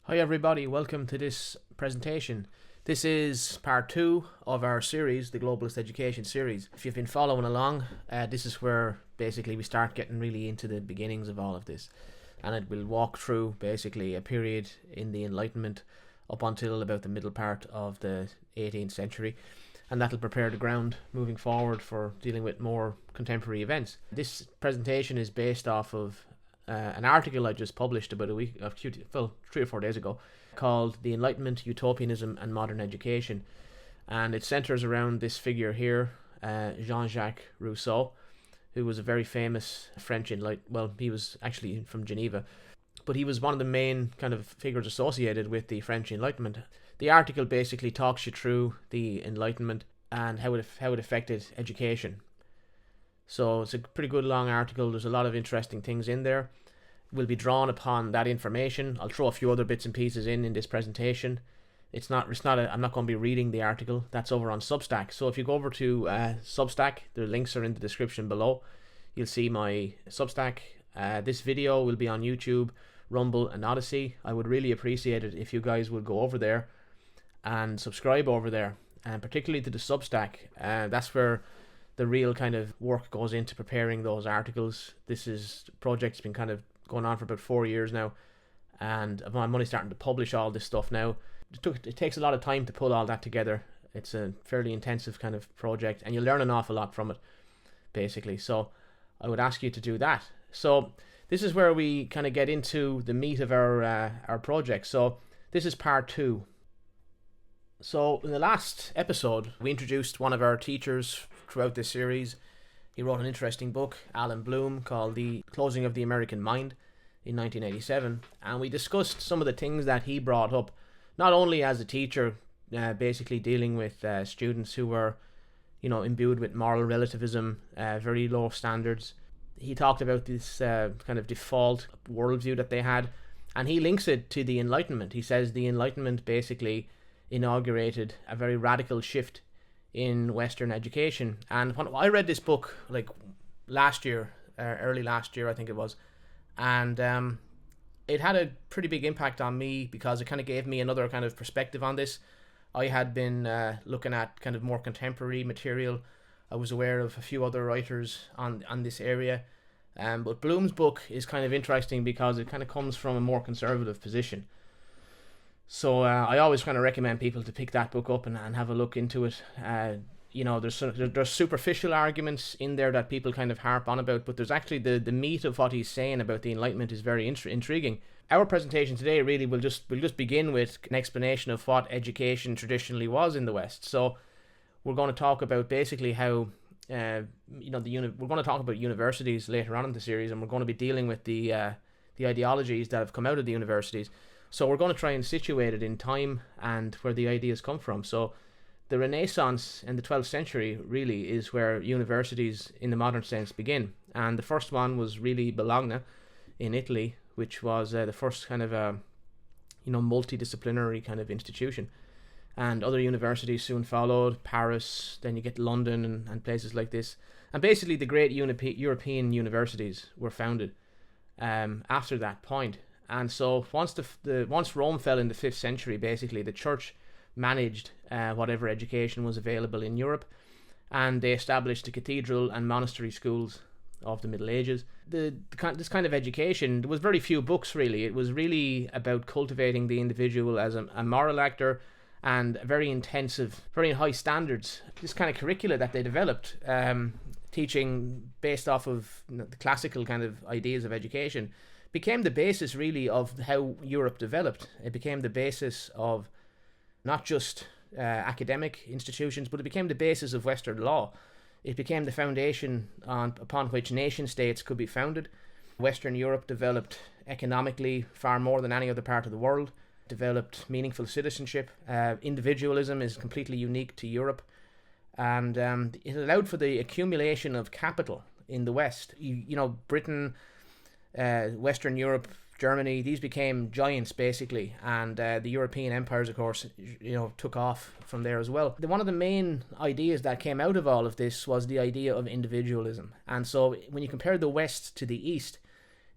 Hi everybody, welcome to this presentation. This is part 2 of our series, the Globalist Education series. If you've been following along, this is where basically we start getting really into the beginnings of all of this. And it will walk through basically a period in the Enlightenment up until about the middle part of the 18th century. And that'll prepare the ground moving forward for dealing with more contemporary events. This presentation is based off of an article I just published about 3 or 4 days ago called The Enlightenment, Utopianism and Modern Education. And it centers around this figure here, Jean-Jacques Rousseau, who was a very famous French he was actually from Geneva, but he was one of the main kind of figures associated with the French Enlightenment. The article basically talks you through the Enlightenment and how it affected education. So it's a pretty good long article. There's a lot of interesting things in there. We'll be drawn upon that information. I'll throw a few other bits and pieces in this presentation. I'm not going to be reading the article. That's over on Substack. So if you go over to Substack, the links are in the description below. You'll see my Substack. This video will be on YouTube, Rumble and Odyssey. I would really appreciate it if you guys would go over there and subscribe over there, and particularly to the Substack. That's where the real kind of work goes into preparing those articles. This project's been kind of going on for about 4 years now, and I'm only starting to publish all this stuff now. It takes a lot of time to pull all that together. It's a fairly intensive kind of project, and you learn an awful lot from it, basically. So I would ask you to do that. So this is where we kind of get into the meat of our project. So this is part 2. So in the last episode, we introduced one of our teachers throughout this series. He wrote an interesting book, Alan Bloom, called The Closing of the American Mind in 1987. And we discussed some of the things that he brought up, not only as a teacher, basically dealing with students who were, imbued with moral relativism, very low standards. He talked about this kind of default worldview that they had, and he links it to the Enlightenment. He says the Enlightenment basically inaugurated a very radical shift in Western education. And when I read this book last year, early last year I think it was, and it had a pretty big impact on me because it kind of gave me another kind of perspective on this. I had been looking at kind of more contemporary material. I was aware of a few other writers on this area, but Bloom's book is kind of interesting because it kind of comes from a more conservative position. So I always kind of recommend people to pick that book up and have a look into it. There's superficial arguments in there that people kind of harp on about, but there's actually the meat of what he's saying about the Enlightenment is very intriguing. Our presentation today really will just begin with an explanation of what education traditionally was in the West. So we're going to talk about basically how we're going to talk about universities later on in the series, and we're going to be dealing with the ideologies that have come out of the universities. So we're going to try and situate it in time and where the ideas come from. So the Renaissance in the 12th century really is where universities in the modern sense begin. And the first one was really Bologna in Italy, which was the first kind of multidisciplinary kind of institution. And other universities soon followed, Paris, then you get London and places like this. And basically the great European universities were founded after that point. And so once Rome fell in the 5th century, basically the church managed whatever education was available in Europe, and they established the cathedral and monastery schools of the Middle Ages. This kind of education, there was very few books really. It was really about cultivating the individual as a moral actor, and very intensive, very high standards. This kind of curricula that they developed, teaching based off of the classical kind of ideas of education, became the basis really of how Europe developed. It became the basis of not just academic institutions, but it became the basis of Western law. It became the foundation upon which nation states could be founded. Western Europe developed economically far more than any other part of the world, developed meaningful citizenship. Individualism is completely unique to Europe, and it allowed for the accumulation of capital in the West. Britain, Western Europe, Germany, these became giants basically, and the European empires, of course, took off from there as well. One of the main ideas that came out of all of this was the idea of individualism. And so when you compare the West to the East,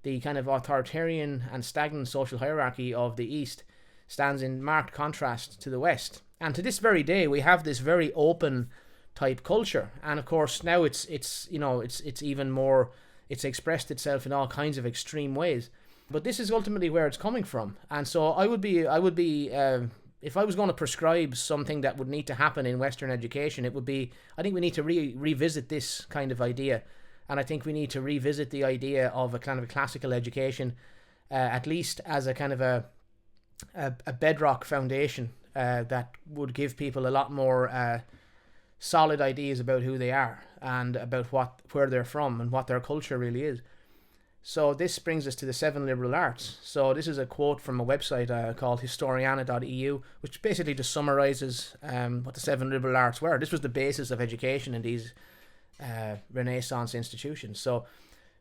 the kind of authoritarian and stagnant social hierarchy of the East stands in marked contrast to the West. And to this very day, we have this very open type culture. And of course, now it's even more, it's expressed itself in all kinds of extreme ways. But this is ultimately where it's coming from. And so I would be if I was going to prescribe something that would need to happen in Western education, it would be, I think we need to revisit this kind of idea. And I think we need to revisit the idea of a kind of a classical education, at least as a kind of a bedrock foundation that would give people a lot more solid ideas about who they are and about where they're from and what their culture really is. So this brings us to the 7 liberal arts. So this is a quote from a website called historiana.eu, which basically just summarizes what the 7 liberal arts were. This was the basis of education in these Renaissance institutions. So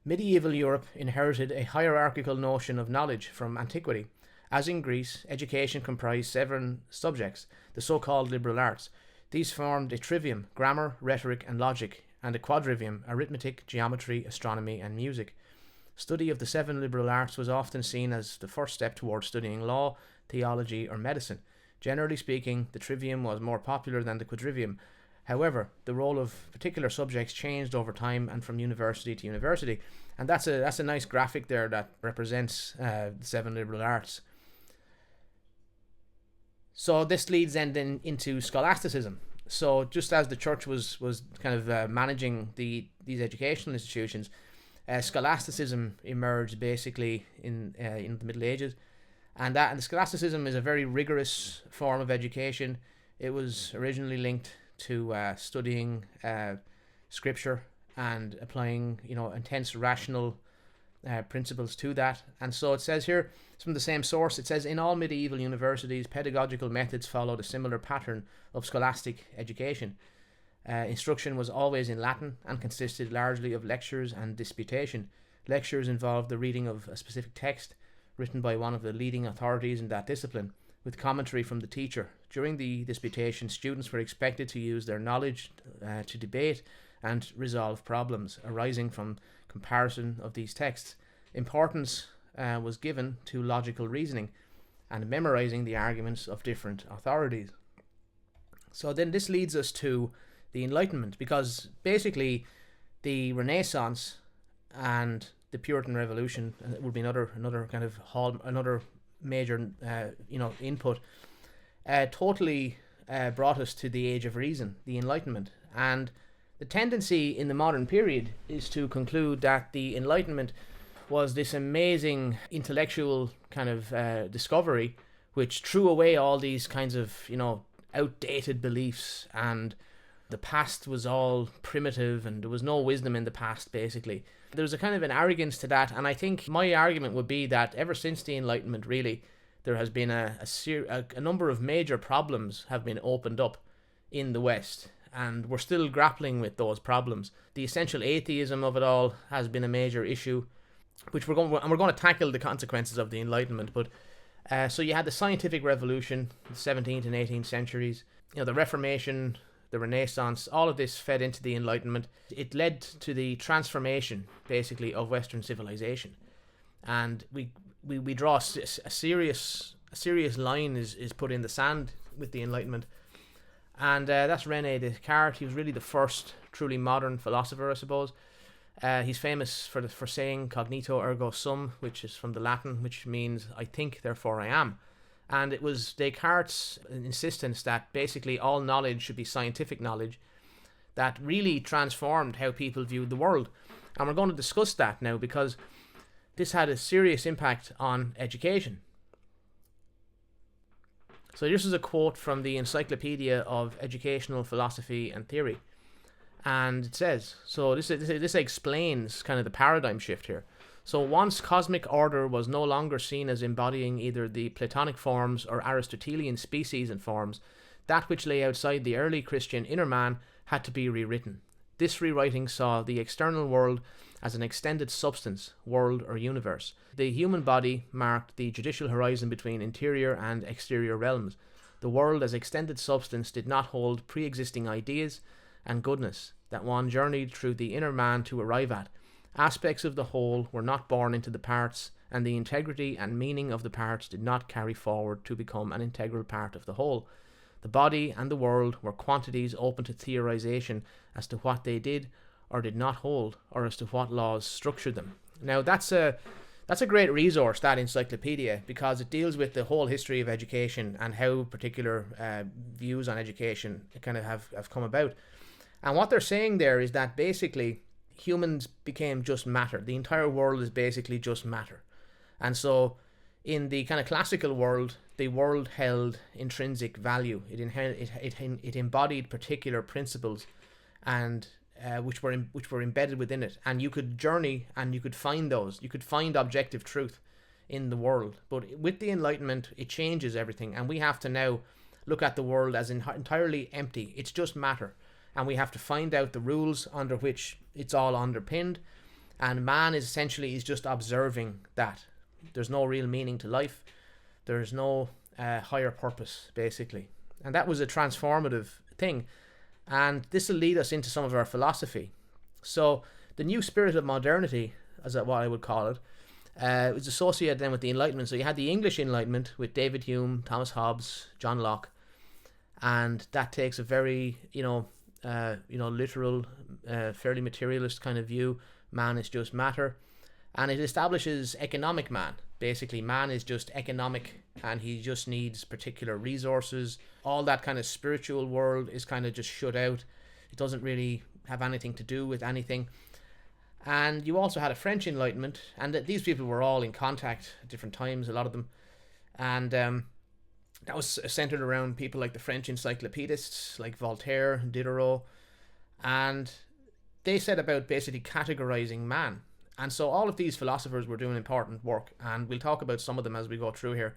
medieval Europe inherited a hierarchical notion of knowledge from antiquity. As in Greece, education comprised 7 subjects, the so-called liberal arts. These formed a trivium, grammar, rhetoric and logic, and a quadrivium, arithmetic, geometry, astronomy and music. Study of the 7 liberal arts was often seen as the first step towards studying law, theology or medicine. Generally speaking, the trivium was more popular than the quadrivium. However, the role of particular subjects changed over time and from university to university. And that's a nice graphic there that represents the 7 liberal arts. So this leads then into scholasticism. So just as the church was kind of managing these educational institutions, scholasticism emerged basically in the Middle Ages, and scholasticism is a very rigorous form of education. It was originally linked to studying scripture and applying intense rational principles to that. And so it says here, it's from the same source, it says, in all medieval universities, pedagogical methods followed a similar pattern of scholastic education. Instruction was always in Latin and consisted largely of lectures and disputation. Lectures involved the reading of a specific text written by one of the leading authorities in that discipline, with commentary from the teacher. During the disputation, students were expected to use their knowledge to debate and resolve problems arising from comparison of these texts. Importance was given to logical reasoning and memorizing the arguments of different authorities. So then this leads us to the Enlightenment, because basically the Renaissance and the Puritan Revolution, and it would be another kind of another major input, totally brought us to the age of reason, the Enlightenment. And the tendency in the modern period is to conclude that the Enlightenment was this amazing intellectual kind of discovery which threw away all these kinds of outdated beliefs, and the past was all primitive and there was no wisdom in the past. Basically there was a kind of an arrogance to that, and I think my argument would be that ever since the Enlightenment, really, there has been a number of major problems have been opened up in the West, and we're still grappling with those problems. The essential atheism of it all has been a major issue, which we're going to tackle the consequences of the Enlightenment. But so you had the scientific revolution, the 17th and 18th centuries, the Reformation, the Renaissance, all of this fed into the Enlightenment. It led to the transformation, basically, of Western civilization. And we draw a serious line is put in the sand with the Enlightenment. And that's René Descartes. He was really the first truly modern philosopher, I suppose. He's famous for saying cognito ergo sum, which is from the Latin, which means I think, therefore I am. And it was Descartes' insistence that basically all knowledge should be scientific knowledge that really transformed how people viewed the world. And we're going to discuss that now, because this had a serious impact on education. So this is a quote from the Encyclopedia of Educational Philosophy and Theory. And it says, so this explains kind of the paradigm shift here. So once cosmic order was no longer seen as embodying either the Platonic forms or Aristotelian species and forms, that which lay outside the early Christian inner man had to be rewritten. This rewriting saw the external world as an extended substance, world or universe. The human body marked the judicial horizon between interior and exterior realms. The world as extended substance did not hold pre-existing ideas and goodness that one journeyed through the inner man to arrive at. Aspects of the whole were not born into the parts, and the integrity and meaning of the parts did not carry forward to become an integral part of the whole. The body and the world were quantities open to theorization as to what they did or did not hold, or as to what laws structured them. Now that's a great resource, that encyclopedia, because it deals with the whole history of education and how particular views on education kind of have come about. And what they're saying there is that basically humans became just matter. The entire world is basically just matter. And so in the kind of classical world, the world held intrinsic value. It embodied particular principles and which were embedded within it, and you could journey and you could find those. You could find objective truth in the world. But with the Enlightenment, it changes everything, and we have to now look at the world as entirely empty. It's just matter, and we have to find out the rules under which it's all underpinned. And man is essentially just observing that. There's no real meaning to life. There's no higher purpose, basically. And that was a transformative thing. And this will lead us into some of our philosophy. So the new spirit of modernity, as what I would call it, was associated then with the Enlightenment. So you had the English Enlightenment with David Hume, Thomas Hobbes, John Locke, and that takes a very literal, fairly materialist kind of view. Man is just matter, and it establishes economic man. Basically, man is just economic, and he just needs particular resources. All that kind of spiritual world is kind of just shut out. It doesn't really have anything to do with anything. And you also had a French Enlightenment, and these people were all in contact at different times, a lot of them. And that was centered around people like the French encyclopedists, like Voltaire, Diderot. And they set about basically categorizing man. And so all of these philosophers were doing important work, and we'll talk about some of them as we go through here.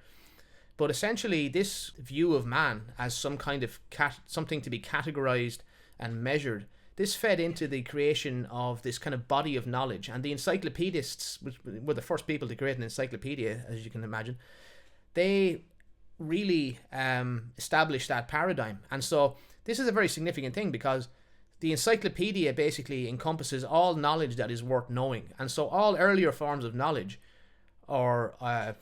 But essentially, this view of man as some kind of something to be categorized and measured, this fed into the creation of this kind of body of knowledge. And the encyclopedists, which were the first people to create an encyclopedia, as you can imagine, they really established that paradigm. And so this is a very significant thing, because the encyclopedia basically encompasses all knowledge that is worth knowing. And so all earlier forms of knowledge or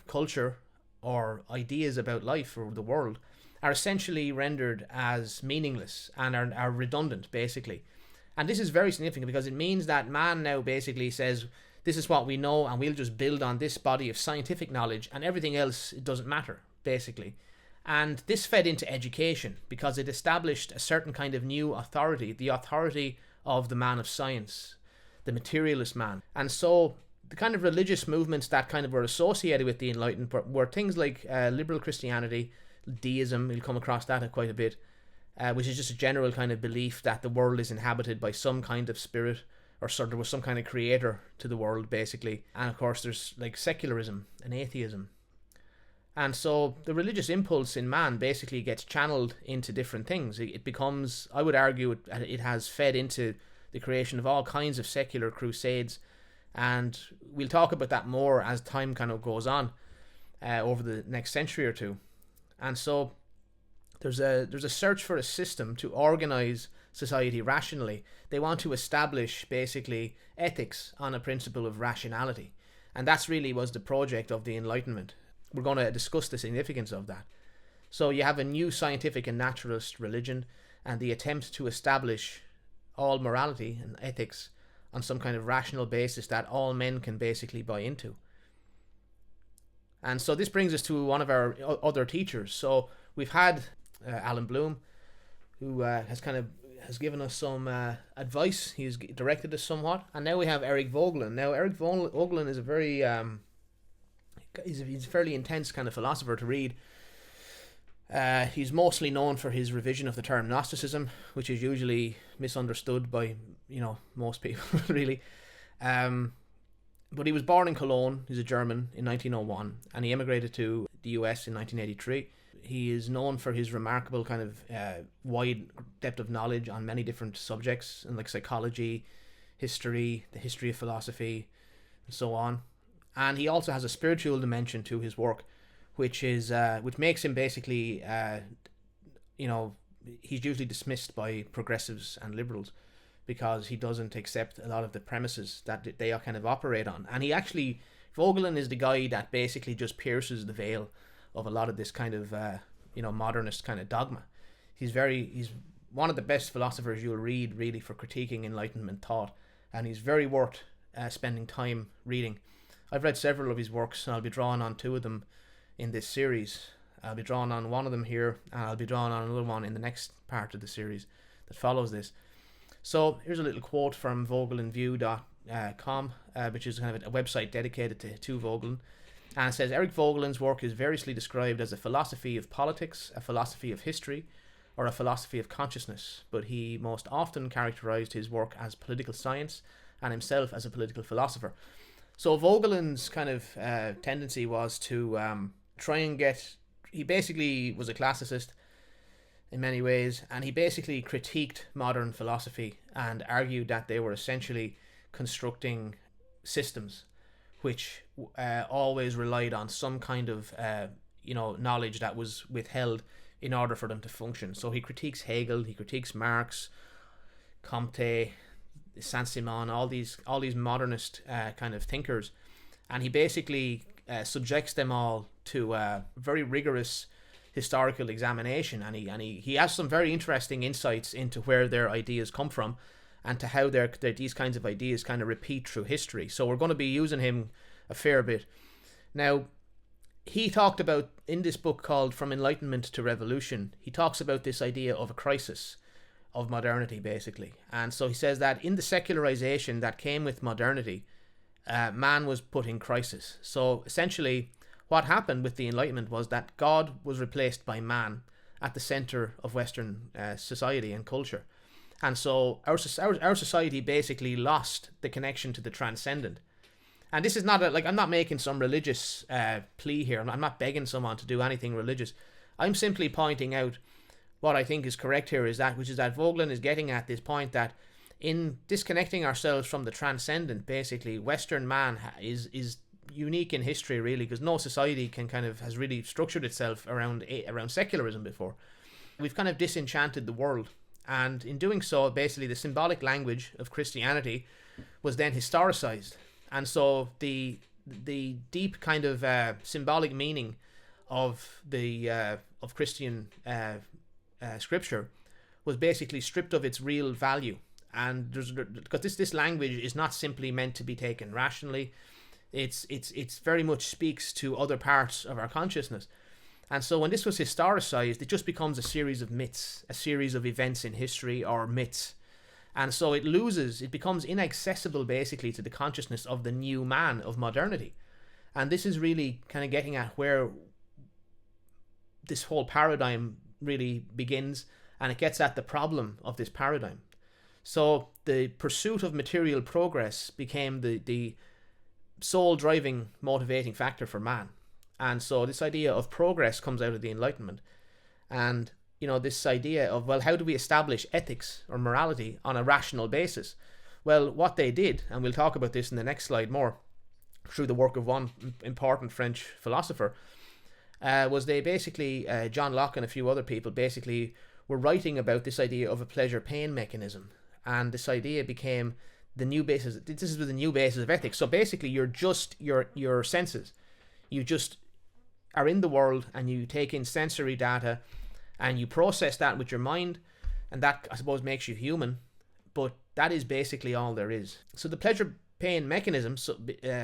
culture or ideas about life or the world are essentially rendered as meaningless and are redundant, basically. And this is very significant, because it means that man now basically says, this is what we know, and we'll just build on this body of scientific knowledge, and everything else, it doesn't matter, basically. And this fed into education, because it established a certain kind of new authority, the authority of the man of science, the materialist man. And so the kind of religious movements that kind of were associated with the Enlightenment were things like liberal Christianity, deism, we'll come across that quite a bit, which is just a general kind of belief that the world is inhabited by some kind of spirit, or sort of there was some kind of creator to the world, basically. And of course there's like secularism and atheism. And so the religious impulse in man basically gets channeled into different things. It becomes, I would argue, it has fed into the creation of all kinds of secular crusades. And we'll talk about that more as time kind of goes on over the next century or two. And so there's a search for a system to organize society rationally. They want to establish basically ethics on a principle of rationality. And that's really was the project of the Enlightenment. We're going to discuss the significance of that. So you have a new scientific and naturalist religion, and the attempt to establish all morality and ethics on some kind of rational basis that all men can basically buy into. And so this brings us to one of our other teachers. So we've had Alan Bloom, who has given us some advice. He's directed us somewhat. And now we have Eric Voegelin. Now Eric Voegelin is a very he's a fairly intense kind of philosopher to read. He's mostly known for his revision of the term Gnosticism, which is usually misunderstood by most people really. But he was born in Cologne. He's a German in 1901, and he emigrated to the US in 1983. He is known for his remarkable kind of wide depth of knowledge on many different subjects, and like psychology, history, the history of philosophy, and so on. And he also has a spiritual dimension to his work, which makes him basically, he's usually dismissed by progressives and liberals, because he doesn't accept a lot of the premises that they kind of operate on. And he actually Vogelin is the guy that basically just pierces the veil of a lot of this kind of modernist kind of dogma. He's one of the best philosophers you'll read, really, for critiquing Enlightenment thought, and he's very worth spending time reading. I've read several of his works, and I'll be drawing on 2 of them in this series. I'll be drawing on one of them here, and I'll be drawing on another one in the next part of the series that follows this. So here's a little quote from vogelinview.com, which is kind of a website dedicated to Vogelin. And it says, Eric Vogelin's work is variously described as a philosophy of politics, a philosophy of history, or a philosophy of consciousness, but he most often characterized his work as political science and himself as a political philosopher. So Vogelin's kind of tendency was to try and he basically was a classicist in many ways, and he basically critiqued modern philosophy and argued that they were essentially constructing systems which always relied on some kind of knowledge that was withheld in order for them to function. So he critiques Hegel, he critiques Marx, Comte, Saint-Simon, all these modernist kind of thinkers, and he basically subjects them all to a very rigorous historical examination, and he has some very interesting insights into where their ideas come from and to how these kinds of ideas kind of repeat through history. So we're going to be using him a fair bit. Now, he talked about, in this book called From Enlightenment to Revolution, he talks about this idea of a crisis of modernity, basically. And so he says that in the secularization that came with modernity, man was put in crisis. So essentially, what happened with the Enlightenment was that God was replaced by man at the center of Western society and culture. And so our society basically lost the connection to the transcendent. And this is not I'm not making some religious plea here. I'm not begging someone to do anything religious. I'm simply pointing out what I think is correct here, which is that Vogelin is getting at this point that in disconnecting ourselves from the transcendent, basically, Western man is unique in history, really, because no society has really structured itself around secularism before. We've kind of disenchanted the world, and in doing so, basically, the symbolic language of Christianity was then historicized. And so the deep kind of symbolic meaning of Christian scripture was basically stripped of its real value. And because this language is not simply meant to be taken rationally, it's very much speaks to other parts of our consciousness. And so when this was historicized, it just becomes a series of myths, a series of events in history or myths. And so it becomes inaccessible, basically, to the consciousness of the new man of modernity. And this is really kind of getting at where this whole paradigm really begins, and it gets at the problem of this paradigm. So the pursuit of material progress became the sole driving, motivating factor for man. And so this idea of progress comes out of the Enlightenment. And this idea of, well, how do we establish ethics or morality on a rational basis? Well, what they did, and we'll talk about this in the next slide more, through the work of one important French philosopher, was they basically, John Locke and a few other people basically were writing about this idea of a pleasure-pain mechanism. And this idea became the new basis. This is the new basis of ethics. So basically, you're just your senses. You just are in the world and you take in sensory data and you process that with your mind, and that, I suppose, makes you human, but that is basically all there is. So the pleasure-pain mechanism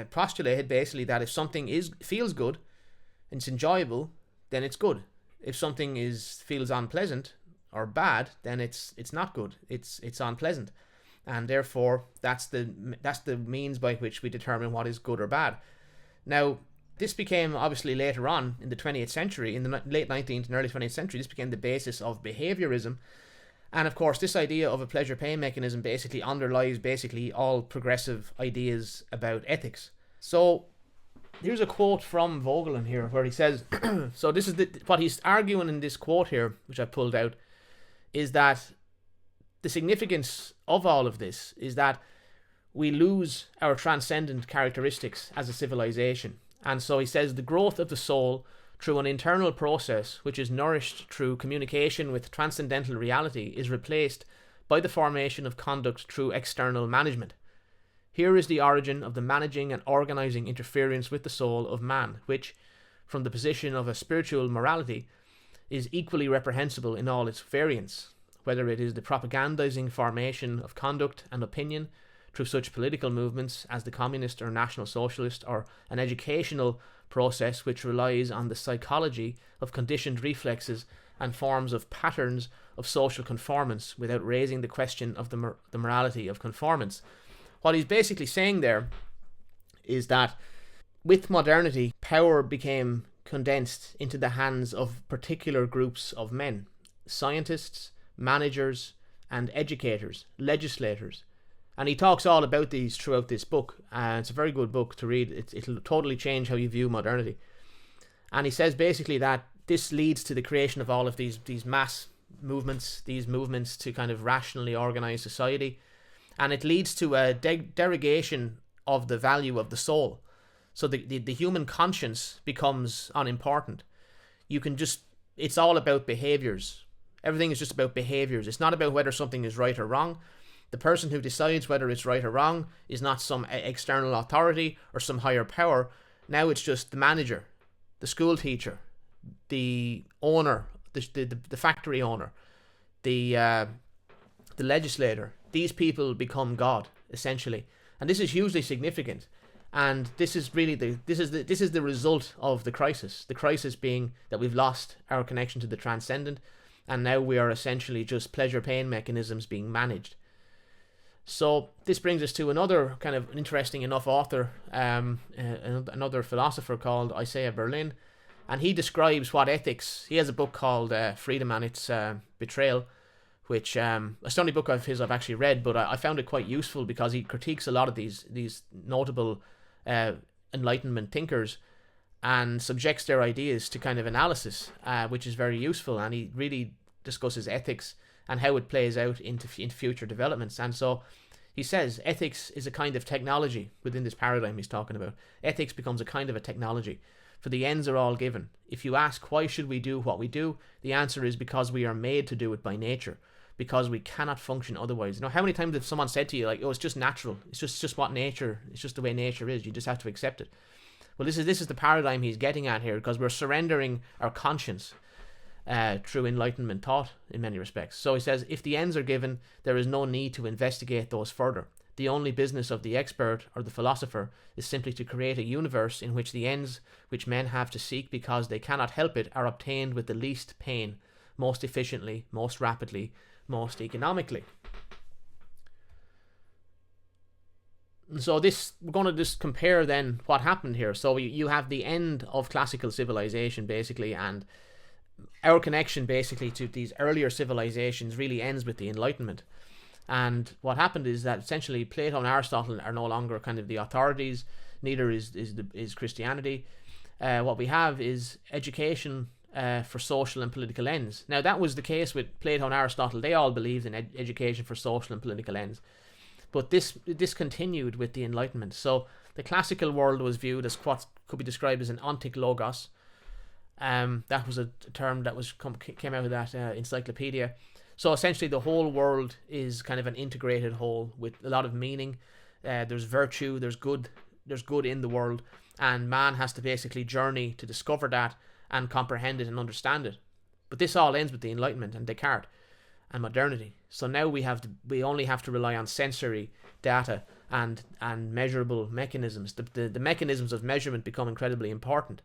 postulated basically that if something feels good and it's enjoyable, then it's good. If something feels unpleasant or bad, then it's not good. It's unpleasant, and therefore that's the means by which we determine what is good or bad. Now, this became, obviously, later on in the 20th century, in the late 19th and early 20th century, this became the basis of behaviorism. And of course, this idea of a pleasure-pain mechanism basically underlies all progressive ideas about ethics. So here's a quote from Vogelin here, where he says, so this is what he's arguing in this quote here, which I pulled out, is that the significance of all of this is that we lose our transcendent characteristics as a civilization. And so he says the growth of the soul through an internal process which is nourished through communication with transcendental reality is replaced by the formation of conduct through external management. Here is the origin of the managing and organizing interference with the soul of man, which, from the position of a spiritual morality, is equally reprehensible in all its variants, whether it is the propagandizing formation of conduct and opinion through such political movements as the communist or national socialist, or an educational process which relies on the psychology of conditioned reflexes and forms of patterns of social conformance without raising the question of the morality of conformance. What he's basically saying there is that with modernity, power became condensed into the hands of particular groups of men: scientists, managers, and educators, legislators. And he talks all about these throughout this book. It's a very good book to read. It'll totally change how you view modernity. And he says basically that this leads to the creation of all of these mass movements, these movements to kind of rationally organize society. And it leads to a derogation of the value of the soul. So the human conscience becomes unimportant. It's all about behaviors. Everything is just about behaviors. It's not about whether something is right or wrong. The person who decides whether it's right or wrong is not some external authority or some higher power. Now it's just the manager, the school teacher, the owner, the factory owner, the legislator. These people become God, essentially. And this is hugely significant. And this is really this is the result of the crisis. The crisis being that we've lost our connection to the transcendent, and now we are essentially just pleasure-pain mechanisms being managed. So this brings us to another kind of interesting enough author, another philosopher called Isaiah Berlin, and he describes what ethics. He has a book called Freedom and Its Betrayal, which it's the only book of his I've actually read, but I found it quite useful because he critiques a lot of these notable Enlightenment thinkers and subjects their ideas to kind of analysis, which is very useful. And he really discusses ethics and how it plays out into future developments. And so he says ethics is a kind of technology within this paradigm he's talking about. Ethics becomes a kind of a technology, for the ends are all given. If you ask why should we do what we do, the answer is because we are made to do it by nature, because we cannot function otherwise. You know, how many times have someone said to you, like, oh, it's just natural, it's just what nature, it's just the way nature is, you just have to accept it. Well, this is the paradigm he's getting at here, because we're surrendering our conscience through Enlightenment thought in many respects. So he says, if the ends are given, there is no need to investigate those further. The only business of the expert or the philosopher is simply to create a universe in which the ends which men have to seek because they cannot help it are obtained with the least pain, most efficiently, most rapidly, most economically. So we're going to just compare then what happened here. So you have the end of classical civilization basically, and our connection basically to these earlier civilizations really ends with the Enlightenment. And what happened is that essentially Plato and Aristotle are no longer kind of the authorities, neither is Christianity. What we have is education for social and political ends. Now that was the case with Plato and Aristotle. They all believed in education for social and political ends. But this continued with the Enlightenment. So the classical world was viewed as what could be described as an ontic logos. That was a term that came out of that encyclopedia. So essentially the whole world is kind of an integrated whole with a lot of meaning. There's virtue, there's good in the world, and man has to basically journey to discover that and comprehend it and understand it. But this all ends with the Enlightenment and Descartes and modernity. So now we only have to rely on sensory data and measurable mechanisms. The mechanisms of measurement become incredibly important.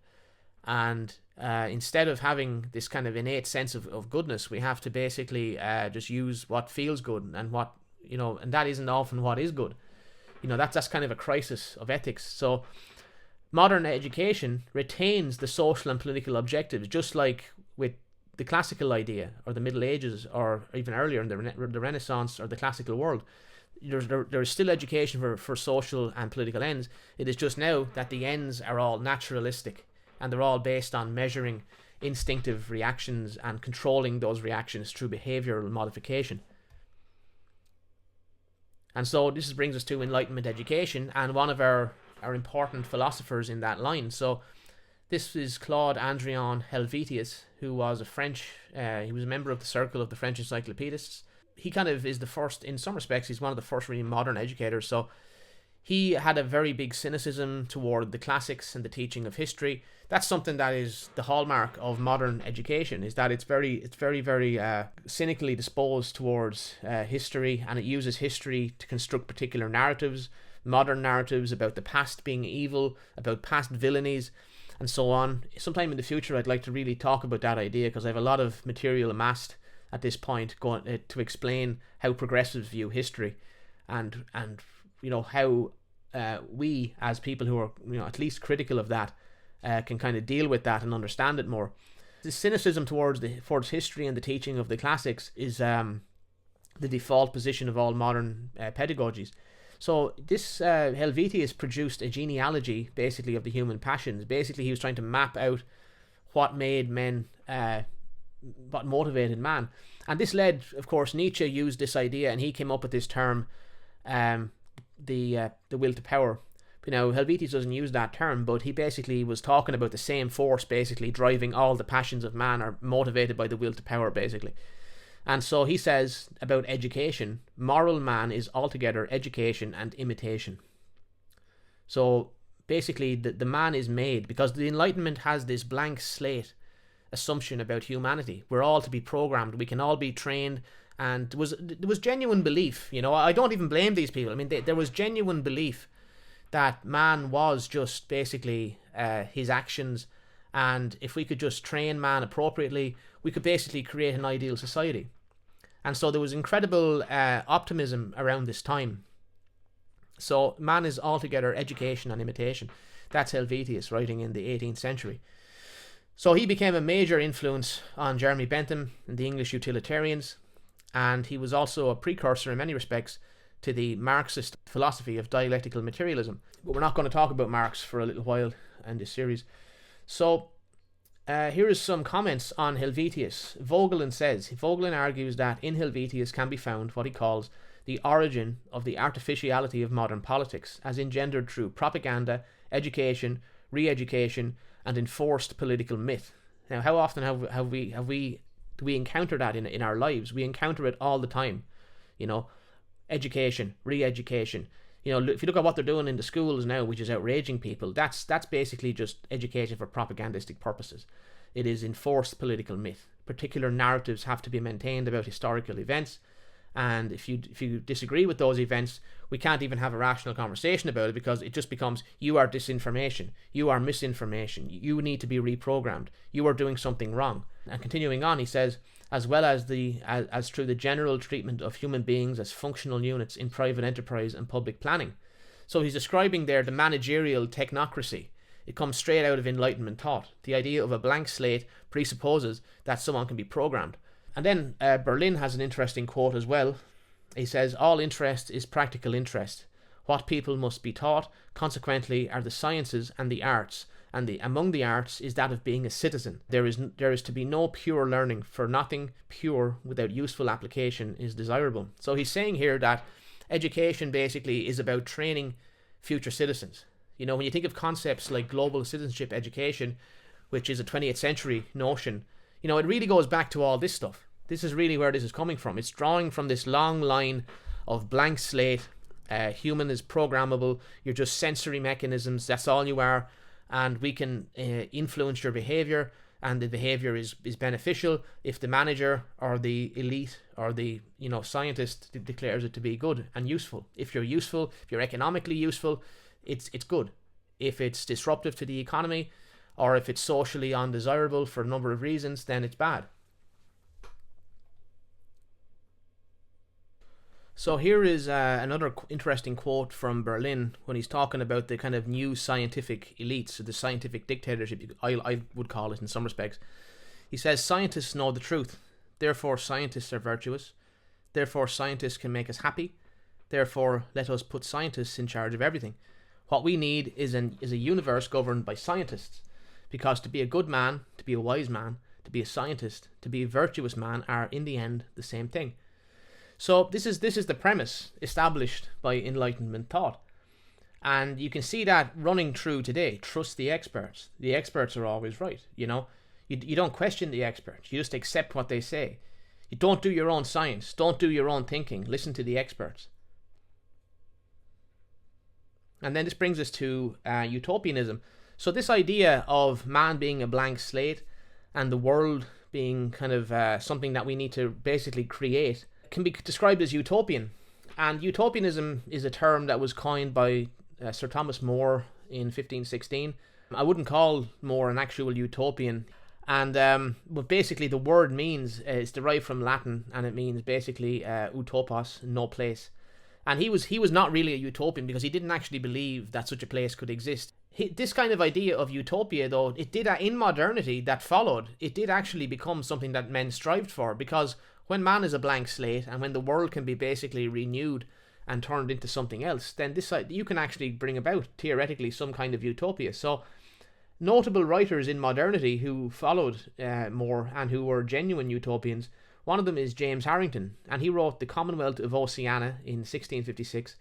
And instead of having this kind of innate sense of goodness, we have to basically just use what feels good and what, and that isn't often what is good. That's kind of a crisis of ethics. So modern education retains the social and political objectives, just like with the classical idea or the Middle Ages or even earlier in the Renaissance or the classical world. There is still education for social and political ends. It is just now that the ends are all naturalistic, and they're all based on measuring instinctive reactions and controlling those reactions through behavioral modification. And so this brings us to Enlightenment education and one of our important philosophers in that line. So this is Claude Andrian Helvetius, who was he was a member of the circle of the French encyclopedists. He kind of is the first, in some respects, he's one of the first really modern educators. So he had a very big cynicism toward the classics and the teaching of history. That's something that is the hallmark of modern education, is that it's very cynically disposed towards history, and it uses history to construct particular narratives, modern narratives about the past being evil, about past villainies, and so on. Sometime in the future I'd like to really talk about that idea, because I have a lot of material amassed at this point going to explain how progressives view history, and how we as people who are at least critical of that can kind of deal with that and understand it more. The cynicism towards history and the teaching of the classics is the default position of all modern pedagogies. So this Helvetius produced a genealogy basically of the human passions. Basically he was trying to map out what made men, what motivated man. And this led, of course, Nietzsche used this idea, and he came up with this term, the will to power. Helvetius doesn't use that term, but he basically was talking about the same force basically driving all the passions of man are motivated by the will to power basically. And so he says about education, moral man is altogether education and imitation. So basically the man is made, because the Enlightenment has this blank slate assumption about humanity. We're all to be programmed, we can all be trained, and there was genuine belief. I don't even blame these people. I mean, there was genuine belief that man was just basically his actions, and if we could just train man appropriately, we could basically create an ideal society. And so there was incredible optimism around this time. So man is altogether education and imitation. That's Helvetius writing in the 18th century. So he became a major influence on Jeremy Bentham and the English utilitarians, and he was also a precursor in many respects to the Marxist philosophy of dialectical materialism. But we're not going to talk about Marx for a little while in this series. So here is some comments on Helvetius. Vogelin argues that in Helvetius can be found what he calls the origin of the artificiality of modern politics, as engendered through propaganda, education, re-education, and enforced political myth. Now, how often do we encounter that in our lives? We encounter it all the time. Education, re-education. If you look at what they're doing in the schools now, which is outraging people, that's basically just education for propagandistic purposes. It is enforced political myth. Particular narratives have to be maintained about historical events, and if you disagree with those events, we can't even have a rational conversation about it, because it just becomes, you are disinformation, you are misinformation, you need to be reprogrammed, you are doing something wrong. And continuing on, he says, as well as through the general treatment of human beings as functional units in private enterprise and public planning. So he's describing there the managerial technocracy. It comes straight out of Enlightenment thought. The idea of a blank slate presupposes that someone can be programmed. And then Berlin has an interesting quote as well. He says, all interest is practical interest. What people must be taught, consequently, are the sciences and the arts, and among the arts is that of being a citizen. There is to be no pure learning, for nothing pure without useful application is desirable. So he's saying here that education basically is about training future citizens. When you think of concepts like global citizenship education, which is a 20th century notion, it really goes back to all this stuff. This is really where this is coming from. It's drawing from this long line of blank slate. Human is programmable. You're just sensory mechanisms. That's all you are. And we can influence your behavior, and the behavior is beneficial if the manager or the elite or the scientist declares it to be good and useful. If you're useful, if you're economically useful, it's good. If it's disruptive to the economy, or if it's socially undesirable for a number of reasons, then it's bad. So here is another interesting quote from Berlin when he's talking about the kind of new scientific elites, or the scientific dictatorship, I would call it in some respects. He says, scientists know the truth, therefore scientists are virtuous, therefore scientists can make us happy, therefore let us put scientists in charge of everything. What we need is a universe governed by scientists, because to be a good man, to be a wise man, to be a scientist, to be a virtuous man are in the end the same thing. So this is the premise established by Enlightenment thought. And you can see that running through today. Trust the experts. The experts are always right, You don't question the experts. You just accept what they say. You don't do your own science. Don't do your own thinking. Listen to the experts. And then this brings us to utopianism. So this idea of man being a blank slate and the world being kind of something that we need to basically create can be described as utopian. And utopianism is a term that was coined by Sir Thomas More in 1516. I wouldn't call More an actual utopian. And what basically the word means is derived from Latin, and it means basically utopos, no place. And he was not really a utopian because he didn't actually believe that such a place could exist. This kind of idea of utopia, though, it did in modernity that followed, it did actually become something that men strived for, because when man is a blank slate and when the world can be basically renewed and turned into something else, then you can actually bring about theoretically some kind of utopia. So notable writers in modernity who followed More and who were genuine utopians, one of them is James Harrington, and he wrote The Commonwealth of Oceania in 1656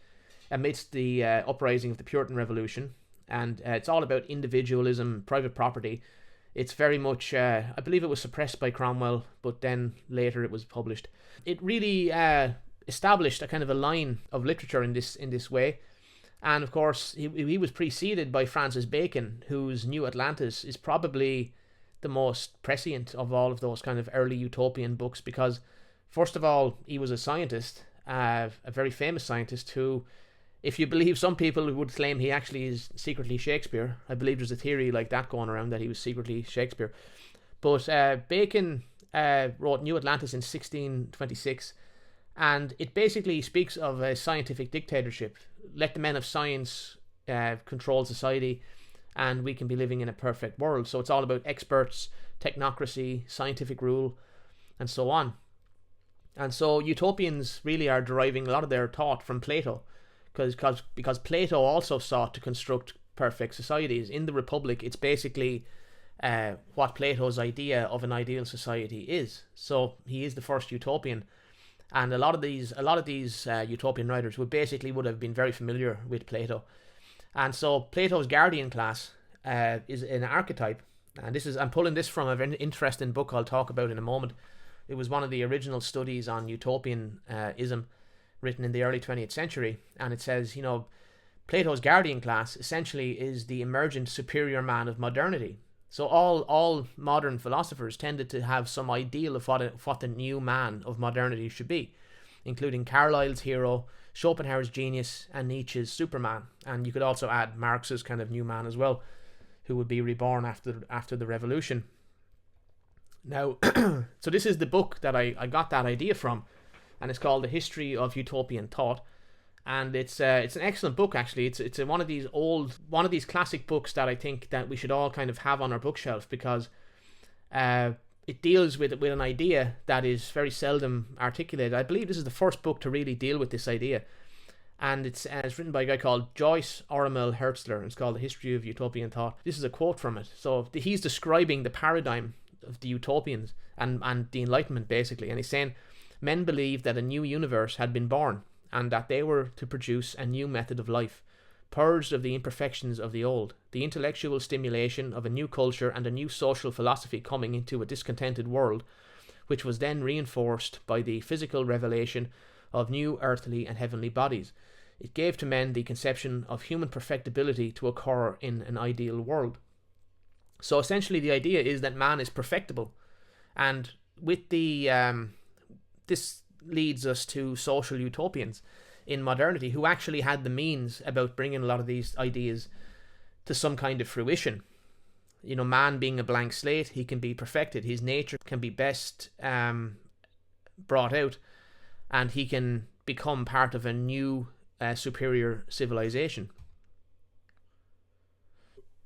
amidst the uprising of the Puritan Revolution. And it's all about individualism, private property. It's very much, I believe it was suppressed by Cromwell, but then later it was published. It really established a kind of a line of literature in this way. And of course, he was preceded by Francis Bacon, whose New Atlantis is probably the most prescient of all of those kind of early utopian books, because first of all, he was a scientist, a very famous scientist who, if you believe some people would claim he actually is secretly Shakespeare. I believe there's a theory like that going around that he was secretly Shakespeare. But Bacon wrote New Atlantis in 1626, and it basically speaks of a scientific dictatorship. Let the men of science control society, and we can be living in a perfect world. So it's all about experts, technocracy, scientific rule, and so on. And so utopians really are deriving a lot of their thought from Plato, because Plato also sought to construct perfect societies. In the Republic, it's basically what Plato's idea of an ideal society is. So he is the first utopian, and a lot of these utopian writers would have been very familiar with Plato. And so Plato's guardian class is an archetype, and I'm pulling this from a very interesting book I'll talk about in a moment. It was one of the original studies on utopianism written in the early 20th century, and it says, Plato's guardian class essentially is the emergent superior man of modernity. So all modern philosophers tended to have some ideal of what the new man of modernity should be, including Carlyle's hero, Schopenhauer's genius, and Nietzsche's Superman. And you could also add Marx's kind of new man as well, who would be reborn after the revolution. Now, so this is the book that I got that idea from, and it's called The History of Utopian Thought. And it's an excellent book, actually. It's one of these classic books that I think that we should all kind of have on our bookshelf, because it deals with an idea that is very seldom articulated. I believe this is the first book to really deal with this idea, and it's written by a guy called Joyce Ormel Hertzler. It's called The History of Utopian Thought. This is a quote from it. So he's describing the paradigm of the utopians and the Enlightenment, basically, and he's saying men believed that a new universe had been born, and that they were to produce a new method of life, purged of the imperfections of the old, the intellectual stimulation of a new culture and a new social philosophy coming into a discontented world, which was then reinforced by the physical revelation of new earthly and heavenly bodies. It gave to men the conception of human perfectibility to occur in an ideal world. So essentially the idea is that man is perfectible, and with this leads us to social utopians in modernity who actually had the means about bringing a lot of these ideas to some kind of fruition. Man being a blank slate, he can be perfected. His nature can be best brought out, and he can become part of a new superior civilization.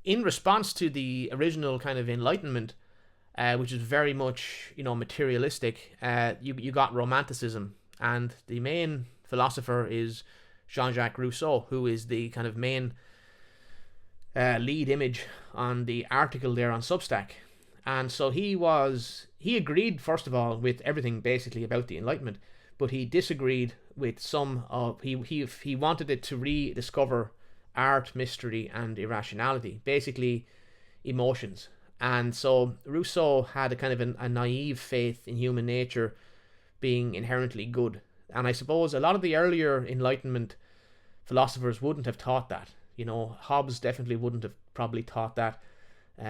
In response to the original kind of Enlightenment, which is very much, materialistic, you got Romanticism, and the main philosopher is Jean-Jacques Rousseau, who is the kind of main lead image on the article there on Substack. And so he agreed, first of all, with everything basically about the Enlightenment, but he disagreed with he wanted it to rediscover art, mystery, and irrationality, basically emotions. And so Rousseau had a kind of a naive faith in human nature being inherently good. And I suppose a lot of the earlier Enlightenment philosophers wouldn't have taught that. Hobbes definitely wouldn't have probably thought that.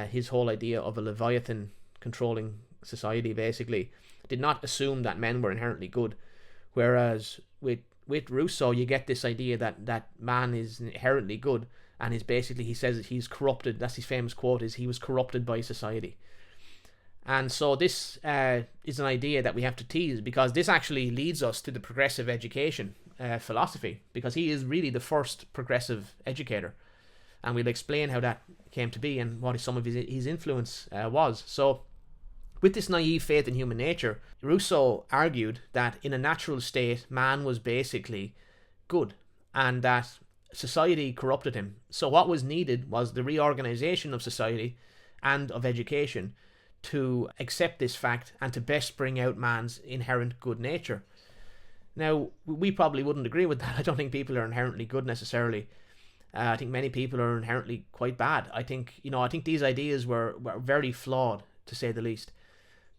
His whole idea of a Leviathan controlling society basically did not assume that men were inherently good. Whereas with Rousseau, you get this idea that man is inherently good, and is basically, he says that he's corrupted. That's his famous quote, is he was corrupted by society. And so this is an idea that we have to tease, because this actually leads us to the progressive education philosophy, because he is really the first progressive educator. And we'll explain how that came to be and what some of his influence was. So with this naive faith in human nature, Rousseau argued that in a natural state, man was basically good, and that society corrupted him. So what was needed was the reorganization of society and of education to accept this fact and to best bring out man's inherent good nature. Now, we probably wouldn't agree with that. I don't think people are inherently good necessarily. I think many people are inherently quite bad. I think these ideas were very flawed, to say the least.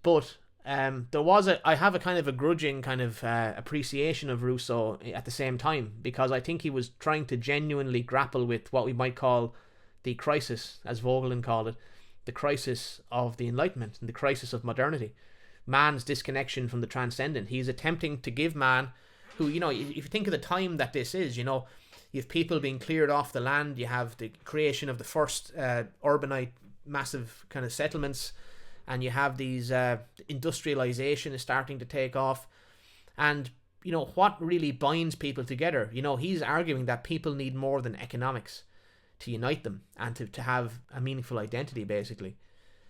But I have a kind of a grudging kind of appreciation of Rousseau at the same time, because I think he was trying to genuinely grapple with what we might call the crisis, as Vogelin called it, the crisis of the Enlightenment and the crisis of modernity, man's disconnection from the transcendent. He's attempting to give man, who, if you think of the time that this is, you have people being cleared off the land, you have the creation of the first urbanite massive kind of settlements, and you have these industrialization is starting to take off. And what really binds people together, he's arguing that people need more than economics to unite them and to have a meaningful identity, basically.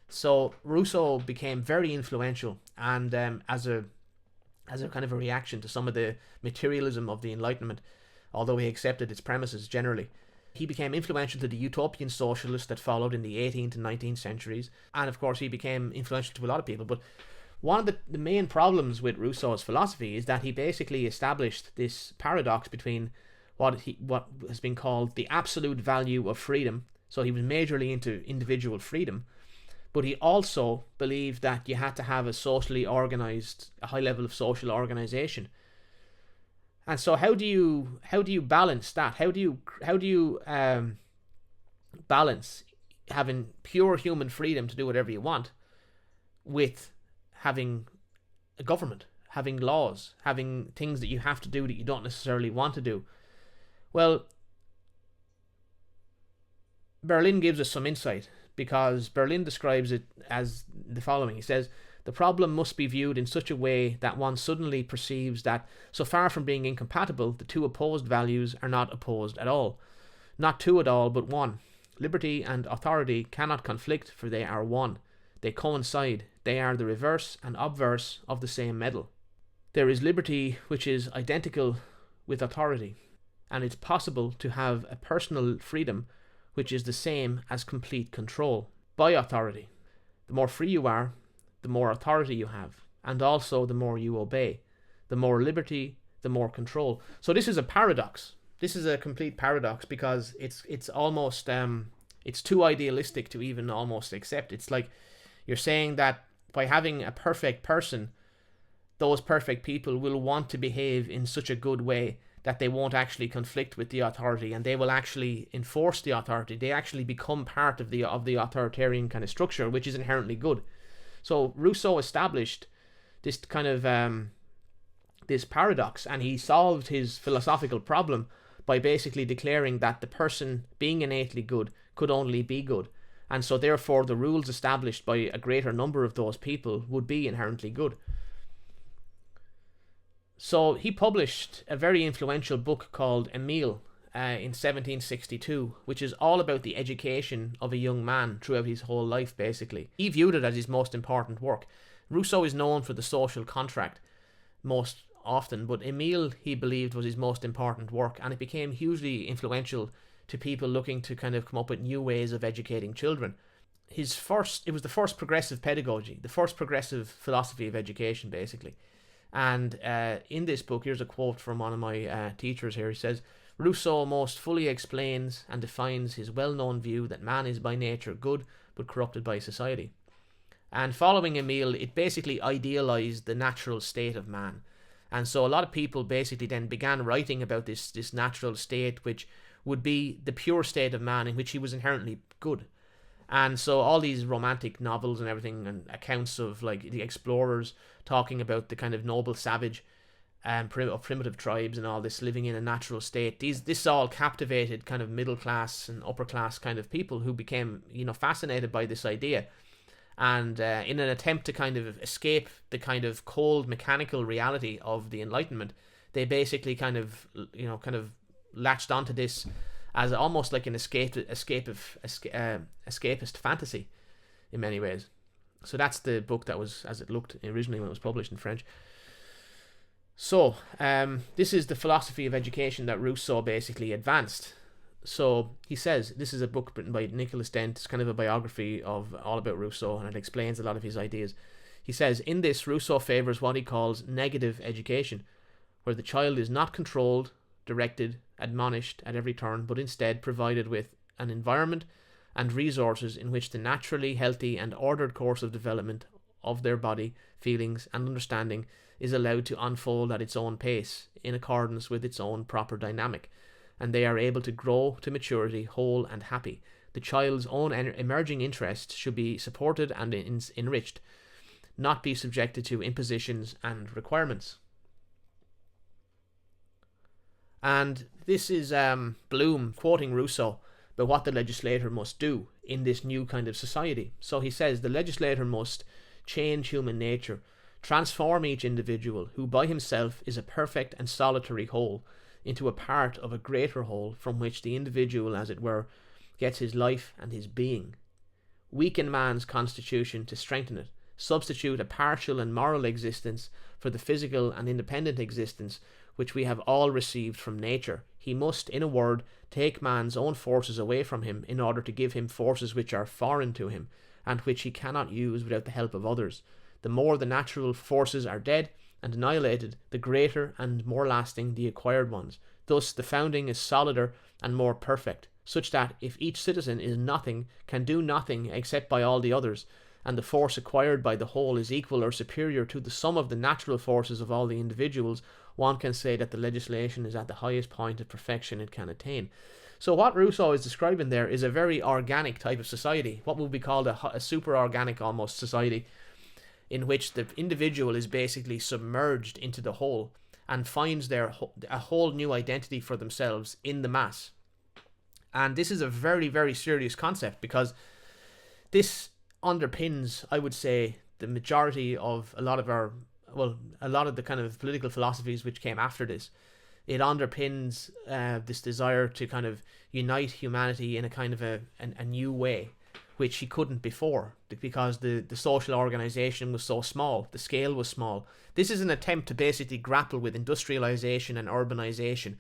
So Rousseau became very influential, and as a kind of a reaction to some of the materialism of the Enlightenment, although he accepted its premises generally, he became influential to the utopian socialists that followed in the 18th and 19th centuries, and of course he became influential to a lot of people. But one of the main problems with Rousseau's philosophy is that he basically established this paradox between what has been called the absolute value of freedom. So he was majorly into individual freedom, but he also believed that you had to have a high level of social organization. And so how do you balance that? How do you balance having pure human freedom to do whatever you want with having a government, having laws, having things that you have to do that you don't necessarily want to do? Well, Berlin gives us some insight, because Berlin describes it as the following. He says, the problem must be viewed in such a way that one suddenly perceives that, so far from being incompatible, the two opposed values are not opposed at all. Not two at all, but one. Liberty and authority cannot conflict, for they are one. They coincide. They are the reverse and obverse of the same medal. There is liberty which is identical with authority, and it's possible to have a personal freedom which is the same as complete control by authority. The more free you are, the more authority you have, and also the more you obey. The more liberty, the more control. So this is a paradox. This is a complete paradox, because it's almost it's too idealistic to even almost accept. It's like you're saying that by having a perfect person, those perfect people will want to behave in such a good way that they won't actually conflict with the authority, and they will actually enforce the authority. They actually become part of the authoritarian kind of structure, which is inherently good. So Rousseau established this kind of this paradox, and he solved his philosophical problem by basically declaring that the person being innately good could only be good, and so therefore the rules established by a greater number of those people would be inherently good. So he published a very influential book called Emile in 1762, which is all about the education of a young man throughout his whole life, basically. He viewed it as his most important work. Rousseau is known for the social contract most often, but Emile, he believed, was his most important work, and it became hugely influential to people looking to kind of come up with new ways of educating children. It was the first progressive pedagogy, the first progressive philosophy of education, basically. And in this book, here's a quote from one of my teachers here. He says, Rousseau most fully explains and defines his well-known view that man is by nature good, but corrupted by society. And following Emile, it basically idealized the natural state of man. And so a lot of people basically then began writing about this natural state, which would be the pure state of man in which he was inherently good. And so all these romantic novels and everything, and accounts of like the explorers talking about the kind of noble savage of primitive tribes and all this living in a natural state, this all captivated kind of middle class and upper class kind of people who became, fascinated by this idea. And in an attempt to kind of escape the kind of cold mechanical reality of the Enlightenment, they basically kind of latched onto this as almost like an escapist fantasy in many ways. So that's the book that was as it looked originally when it was published in French. So this is the philosophy of education that Rousseau basically advanced. So he says, this is a book written by Nicholas Dent. It's kind of a biography of all about Rousseau, and it explains a lot of his ideas. He says, in this, Rousseau favours what he calls negative education, where the child is not controlled, directed, admonished at every turn, but instead provided with an environment and resources in which the naturally healthy and ordered course of development of their body, feelings, and understanding is allowed to unfold at its own pace, in accordance with its own proper dynamic, and they are able to grow to maturity whole and happy. The child's own emerging interests should be supported and enriched, not be subjected to impositions and requirements. And this is Bloom quoting Rousseau about what the legislator must do in this new kind of society. So he says the legislator must change human nature, transform each individual, who by himself is a perfect and solitary whole, into a part of a greater whole from which the individual, as it were, gets his life and his being. Weaken man's constitution to strengthen it, substitute a partial and moral existence for the physical and independent existence which we have all received from nature. He must, in a word, take man's own forces away from him in order to give him forces which are foreign to him, and which he cannot use without the help of others. The more the natural forces are dead and annihilated, the greater and more lasting the acquired ones. Thus the founding is solider and more perfect, such that if each citizen is nothing, can do nothing except by all the others, and the force acquired by the whole is equal or superior to the sum of the natural forces of all the individuals, one can say that the legislation is at the highest point of perfection it can attain. So what Rousseau is describing there is a very organic type of society, what would be called a super organic almost society, in which the individual is basically submerged into the whole and finds a whole new identity for themselves in the mass. And this is a very, very serious concept, because this underpins, I would say, the majority of a lot of the kind of political philosophies which came after this. It underpins this desire to kind of unite humanity in a kind of a new way, which he couldn't before, because the social organization was so small, the scale was small. This is an attempt to basically grapple with industrialization and urbanization,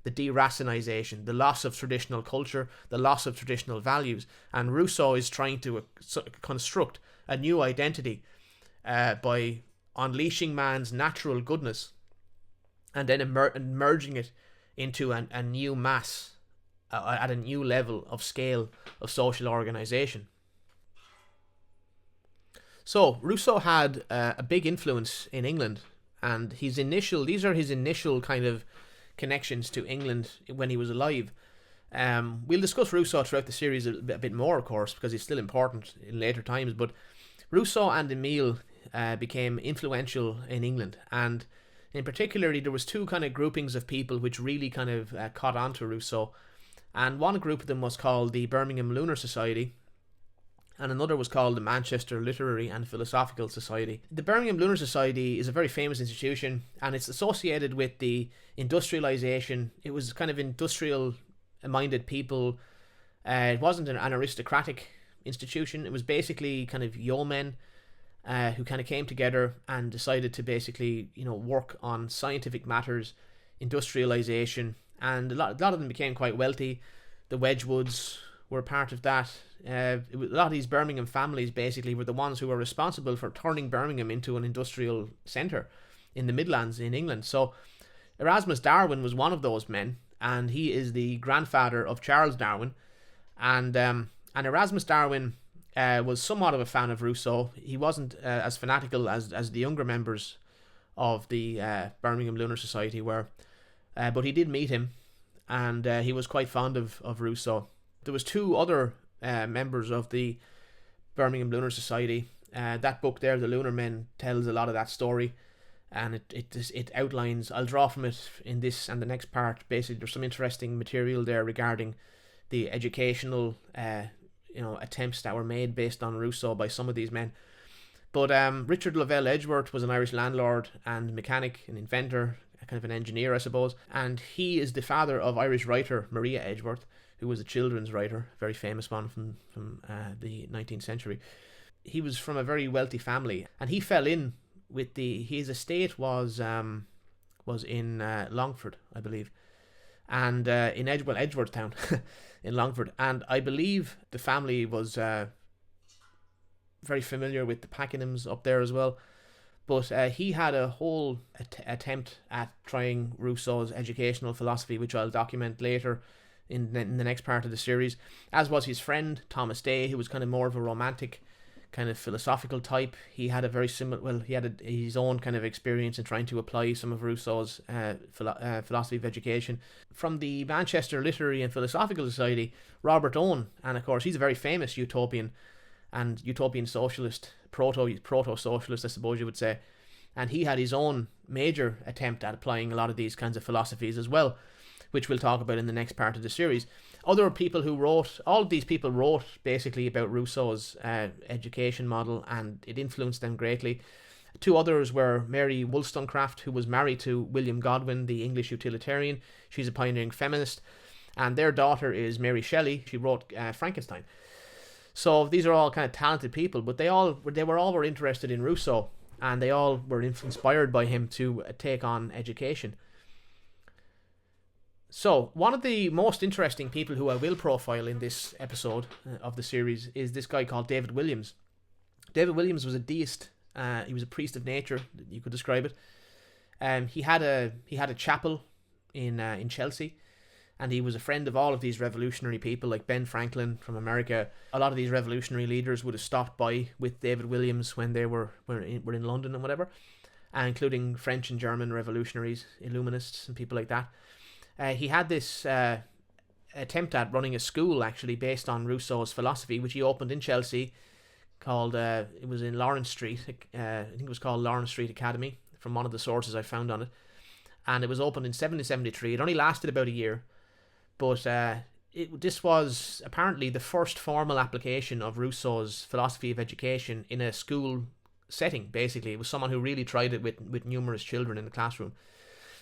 the deracinization, the loss of traditional culture, the loss of traditional values. And Rousseau is trying to construct a new identity by unleashing man's natural goodness and then merging it into a new mass at a new level of scale of social organization. So Rousseau had a big influence in England, and these are his initial kind of connections to England when he was alive. We'll discuss Rousseau throughout the series a bit more, of course, because he's still important in later times, but Rousseau and Emile became influential in England, and in particular there was two kind of groupings of people which really kind of caught on to Rousseau. And one group of them was called the Birmingham Lunar Society, and another was called the Manchester Literary and Philosophical Society. The Birmingham Lunar Society is a very famous institution, and it's associated with the industrialization. It was kind of industrial-minded people. It wasn't an aristocratic institution. It was basically kind of yeomen who kind of came together and decided to basically, work on scientific matters, industrialization, and a lot of them became quite wealthy. The Wedgwoods were part of that. A lot of these Birmingham families basically were the ones who were responsible for turning Birmingham into an industrial centre in the Midlands in England. So Erasmus Darwin was one of those men, and he is the grandfather of Charles Darwin. And Erasmus Darwin was somewhat of a fan of Rousseau. He wasn't as fanatical as the younger members of the Birmingham Lunar Society were, but he did meet him, and he was quite fond of Rousseau. There was two other members of the Birmingham Lunar Society. That book there, The Lunar Men, tells a lot of that story, and it outlines. I'll draw from it in this and the next part. Basically, there's some interesting material there regarding the educational attempts that were made based on Rousseau by some of these men. But Richard Lovell Edgeworth was an Irish landlord and mechanic, an inventor, kind of an engineer, I suppose, and he is the father of Irish writer Maria Edgeworth, who was a children's writer, a very famous one from the 19th century. He was from a very wealthy family, and he fell in with his estate was in Longford, I believe, and in Edgeworthstown in Longford, and I believe the family was very familiar with the Pakenhams up there as well. But he had a whole attempt at trying Rousseau's educational philosophy, which I'll document later in the next part of the series, as was his friend Thomas Day, who was kind of more of a romantic kind of philosophical type. He had a very similar, he had his own kind of experience in trying to apply some of Rousseau's philosophy of education. From the Manchester Literary and Philosophical Society, Robert Owen, and of course he's a very famous utopian and utopian socialist, proto-socialist, I suppose you would say, and he had his own major attempt at applying a lot of these kinds of philosophies as well, which we'll talk about in the next part of the series. Other people who wrote, all of these people wrote basically about Rousseau's education model, and it influenced them greatly. Two others were Mary Wollstonecraft, who was married to William Godwin, the English utilitarian. She's a pioneering feminist, and their daughter is Mary Shelley. She wrote Frankenstein. So these are all kind of talented people, but they were interested in Rousseau, and they all were inspired by him to take on education. So one of the most interesting people who I will profile in this episode of the series is this guy called David Williams. David Williams was a deist. He was a priest of nature, you could describe it. He had a chapel in Chelsea, and he was a friend of all of these revolutionary people like Ben Franklin from America. A lot of these revolutionary leaders would have stopped by with David Williams when they were in London and whatever, including French and German revolutionaries, Illuminists and people like that. He had this attempt at running a school actually based on Rousseau's philosophy, which he opened in Chelsea, called it was in Lawrence Street. I think it was called Lawrence Street Academy from one of the sources I found on it, and it was opened in 1773. It only lasted about a year, but this was apparently the first formal application of Rousseau's philosophy of education in a school setting. Basically, it was someone who really tried it with numerous children in the classroom.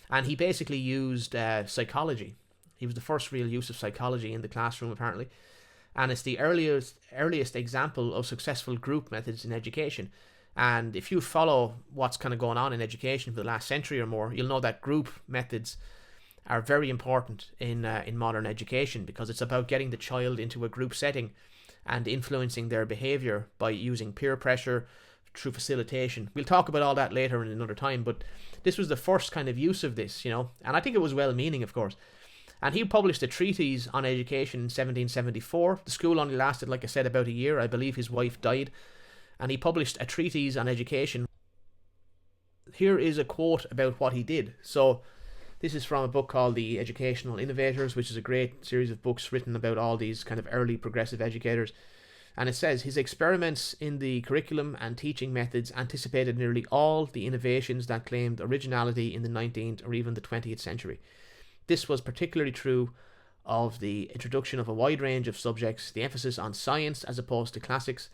And he basically used psychology. He was the first real use of psychology in the classroom, apparently. And it's the earliest example of successful group methods in education. And if you follow what's kind of going on in education for the last century or more, you'll know that group methods are very important in modern education, because it's about getting the child into a group setting and influencing their behaviour by using peer pressure through facilitation. We'll talk about all that later in another time, but this was the first kind of use of this, and I think it was well-meaning, of course. And he published a treatise on education in 1774. The school only lasted, like I said, about a year. I believe his wife died. And he published a treatise on education. Here is a quote about what he did. So this is from a book called The Educational Innovators, which is a great series of books written about all these kind of early progressive educators. And it says, his experiments in the curriculum and teaching methods anticipated nearly all the innovations that claimed originality in the 19th or even the 20th century. This was particularly true of the introduction of a wide range of subjects, the emphasis on science as opposed to classics,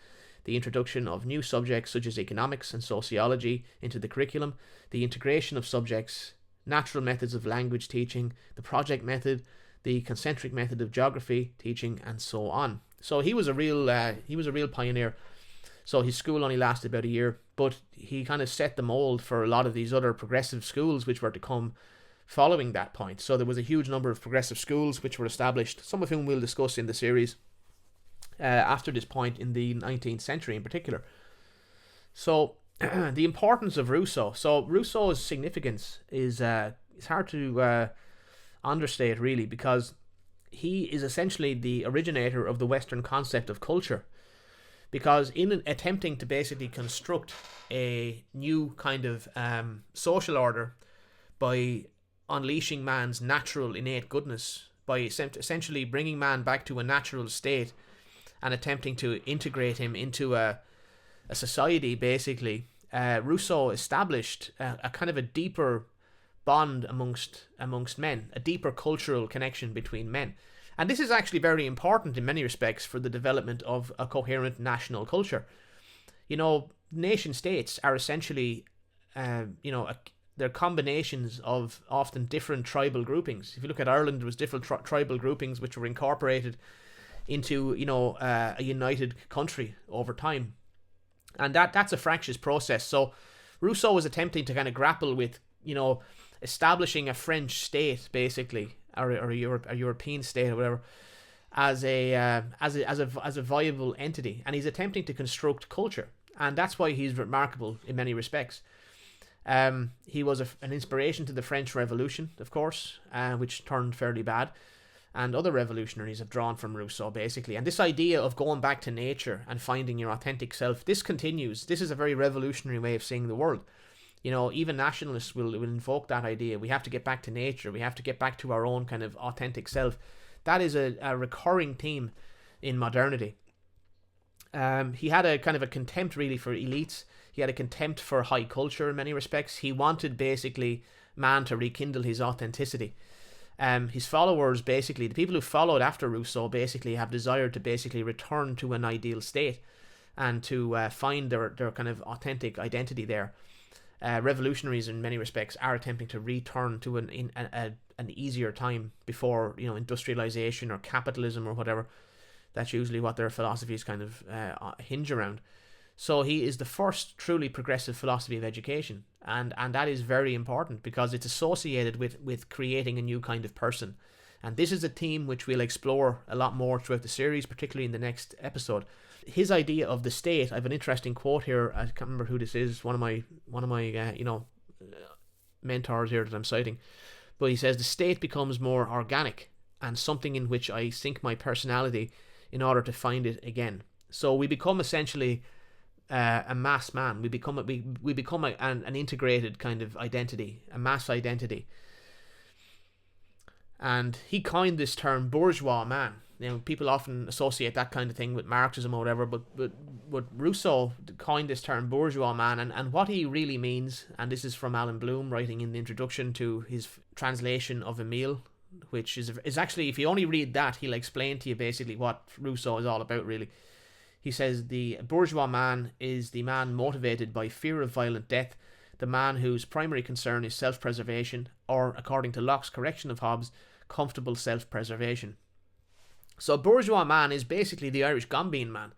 the introduction of new subjects such as economics and sociology into the curriculum, the integration of subjects, natural methods of language teaching, the project method, the concentric method of geography teaching, and so on. So he was a real pioneer. So his school only lasted about a year, but he kind of set the mold for a lot of these other progressive schools which were to come following that point. So there was a huge number of progressive schools which were established, some of whom we'll discuss in the series after this point in the 19th century in particular. So the importance of Rousseau. So Rousseau's significance is it's hard to understate, really, because he is essentially the originator of the Western concept of culture. Because in attempting to basically construct a new kind of social order by unleashing man's natural innate goodness by essentially bringing man back to a natural state and attempting to integrate him into a society, basically, Rousseau established a kind of a deeper bond amongst men, a deeper cultural connection between men. And this is actually very important in many respects for the development of a coherent national culture. You know, nation states are essentially, they're combinations of often different tribal groupings. If you look at Ireland, there was different tribal groupings which were incorporated into, a united country over time. And that's a fractious process. So Rousseau was attempting to kind of grapple with, establishing a French state, basically, or a European state or whatever, as a viable entity, and he's attempting to construct culture, and that's why he's remarkable in many respects. He was an inspiration to the French Revolution, of course, which turned fairly bad, and other revolutionaries have drawn from Rousseau, basically. And this idea of going back to nature and finding your authentic self, this continues. This is a very revolutionary way of seeing the world. Even nationalists will invoke that idea. We have to get back to nature. We have to get back to our own kind of authentic self. That is a recurring theme in modernity. He had a kind of a contempt, really, for elites. He had a contempt for high culture in many respects. He wanted, basically, man to rekindle his authenticity. His followers, basically, the people who followed after Rousseau, basically have desired to basically return to an ideal state and to find their kind of authentic identity there. Revolutionaries, in many respects, are attempting to return to an easier time before, industrialization or capitalism or whatever. That's usually what their philosophies kind of hinge around. So he is the first truly progressive philosophy of education, and that is very important because it's associated with creating a new kind of person. And this is a theme which we'll explore a lot more throughout the series, particularly in the next episode. His idea of the state, I have an interesting quote here. I can't remember who this is. One of my mentors here that I'm citing, but he says the state becomes more organic and something in which I sink my personality in order to find it again. So we become essentially a mass man. We become an integrated kind of identity, a mass identity. And he coined this term bourgeois man. People often associate that kind of thing with Marxism or whatever, but Rousseau coined this term bourgeois man, and what he really means, and this is from Alan Bloom writing in the introduction to his translation of Emile, which is actually, if you only read that, he'll explain to you basically what Rousseau is all about, really. He says the bourgeois man is the man motivated by fear of violent death, the man whose primary concern is self-preservation, or, according to Locke's correction of Hobbes, comfortable self-preservation. So bourgeois man is basically the Irish Gombean man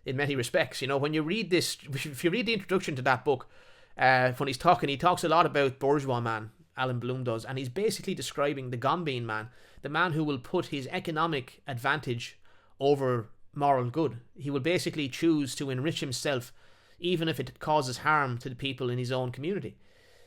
in many respects. When you read this, if you read the introduction to that book, when he's talking, he talks a lot about bourgeois man, Alan Bloom does, and he's basically describing the Gombean man, the man who will put his economic advantage over moral good. He will basically choose to enrich himself even if it causes harm to the people in his own community.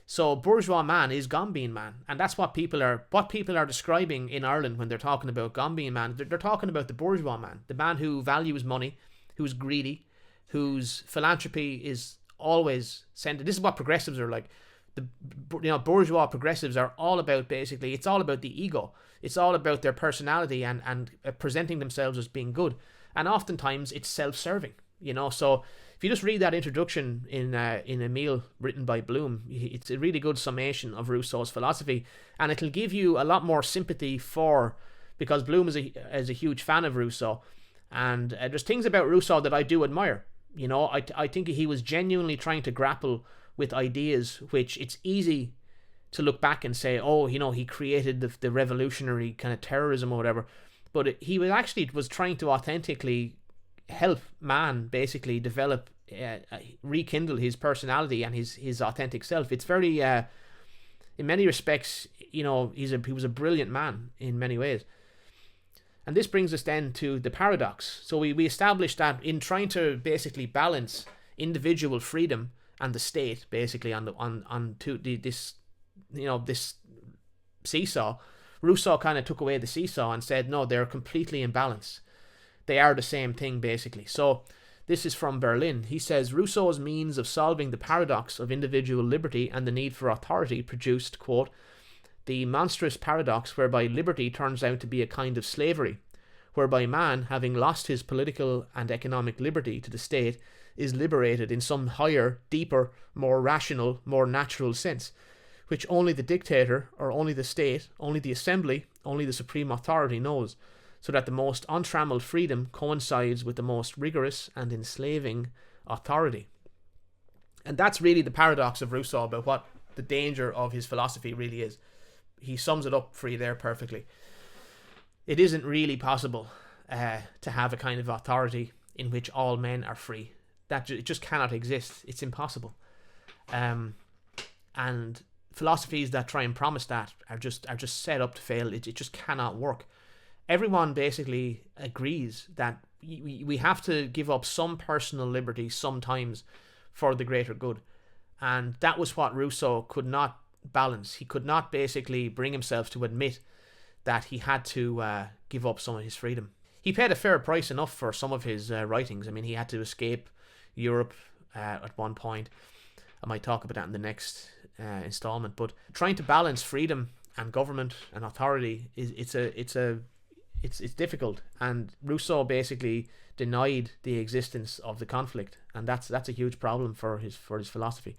So bourgeois man is Gombean man, and that's what people are describing in Ireland when they're talking about Gombean man. They're talking about the bourgeois man, the man who values money, who's greedy, whose philanthropy is always centered. This is what progressives are like. Bourgeois progressives are all about, basically, it's all about the ego. It's all about their personality and presenting themselves as being good, and oftentimes it's self-serving. So if you just read that introduction in Emile, written by Bloom, it's a really good summation of Rousseau's philosophy, and it'll give you a lot more sympathy because Bloom is a huge fan of Rousseau, and there's things about Rousseau that I do admire. I think he was genuinely trying to grapple with ideas which it's easy to look back and say, he created the revolutionary kind of terrorism or whatever, but he was trying to authentically help man basically develop, rekindle his personality and his authentic self. It's very, in many respects, he was a brilliant man in many ways. And this brings us then to the paradox. So we established that in trying to basically balance individual freedom and the state, basically this seesaw, Rousseau kind of took away the seesaw and said, no, they're completely in balance. They are the same thing, basically. So this is from Berlin. He says, Rousseau's means of solving the paradox of individual liberty and the need for authority produced, quote, the monstrous paradox whereby liberty turns out to be a kind of slavery, whereby man, having lost his political and economic liberty to the state, is liberated in some higher, deeper, more rational, more natural sense, which only the dictator, or only the state, only the assembly, only the supreme authority knows, so that the most untrammeled freedom coincides with the most rigorous and enslaving authority. And that's really the paradox of Rousseau about what the danger of his philosophy really is. He sums it up for you there perfectly. It isn't really possible to have a kind of authority in which all men are free. It just cannot exist. It's impossible. And philosophies that try and promise that are just set up to fail. It just cannot work. Everyone basically agrees that we have to give up some personal liberty sometimes for the greater good. And that was what Rousseau could not balance. He could not basically bring himself to admit that he had to give up some of his freedom. He paid a fair price enough for some of his writings. I mean, he had to escape Europe at one point. I might talk about that in the next installment. But trying to balance freedom and government and authority it's difficult. And Rousseau basically denied the existence of the conflict, and that's a huge problem for his philosophy.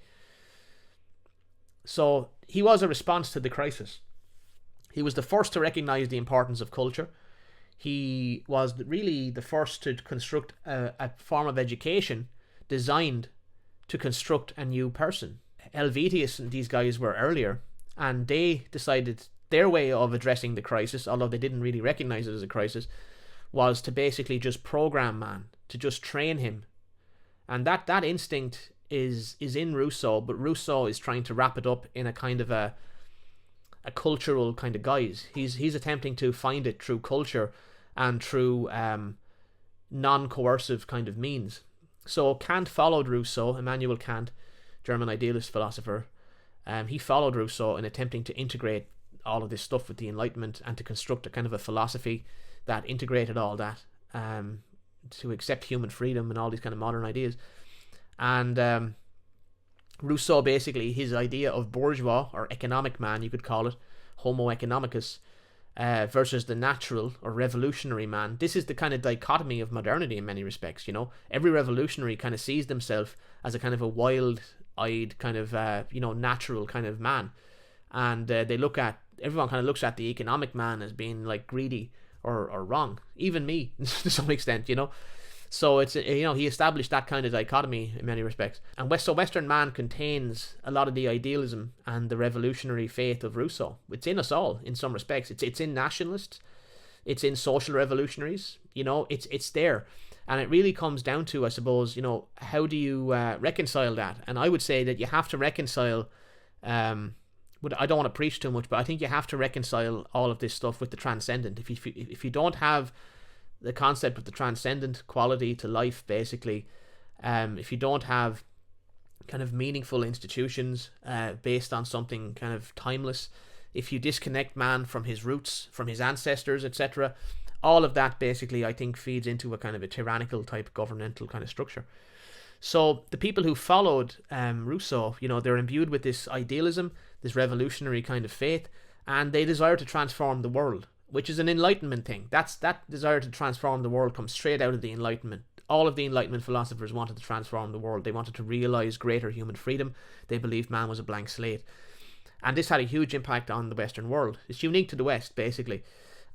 So he was a response to the crisis. He was the first to recognize the importance of culture. He was really the first to construct a form of education designed to construct a new person. Helvetius and these guys were earlier, and they decided their way of addressing the crisis, although they didn't really recognize it as a crisis, was to basically just program man, to just train him. And that instinct is in Rousseau, but Rousseau is trying to wrap it up in a kind of a cultural kind of guise. He's attempting to find it through culture and through non-coercive kind of means. So Kant followed Rousseau. Immanuel Kant, German idealist philosopher, he followed Rousseau in attempting to integrate all of this stuff with the Enlightenment and to construct a kind of a philosophy that integrated all that, to accept human freedom and all these kind of modern ideas. And Rousseau, basically, his idea of bourgeois or economic man, you could call it, Homo economicus, versus the natural or revolutionary man. This is the kind of dichotomy of modernity in many respects, you know. Every revolutionary kind of sees themselves as a kind of a wild-eyed kind of, natural kind of man. And everyone kind of looks at the economic man as being like greedy or wrong. Even me, to some extent, you know. So it's, he established that kind of dichotomy in many respects. And Western man contains a lot of the idealism and the revolutionary faith of Rousseau. It's in us all in some respects. It's in nationalists. It's in social revolutionaries. It's there. And it really comes down to, I suppose, how do you reconcile that? And I would say that you have to reconcile, but I don't want to preach too much, but I think you have to reconcile all of this stuff with the transcendent. If you don't have the concept of the transcendent quality to life, basically, if you don't have kind of meaningful institutions based on something kind of timeless, if you disconnect man from his roots, from his ancestors, etc., all of that basically, I think, feeds into a kind of a tyrannical type governmental kind of structure. So the people who followed Rousseau, they're imbued with this idealism, this revolutionary kind of faith, and they desire to transform the world, which is an Enlightenment thing. That desire to transform the world comes straight out of the Enlightenment. All of the Enlightenment philosophers wanted to transform the world. They wanted to realize greater human freedom. They believed man was a blank slate. And this had a huge impact on the Western world. It's unique to the West, basically.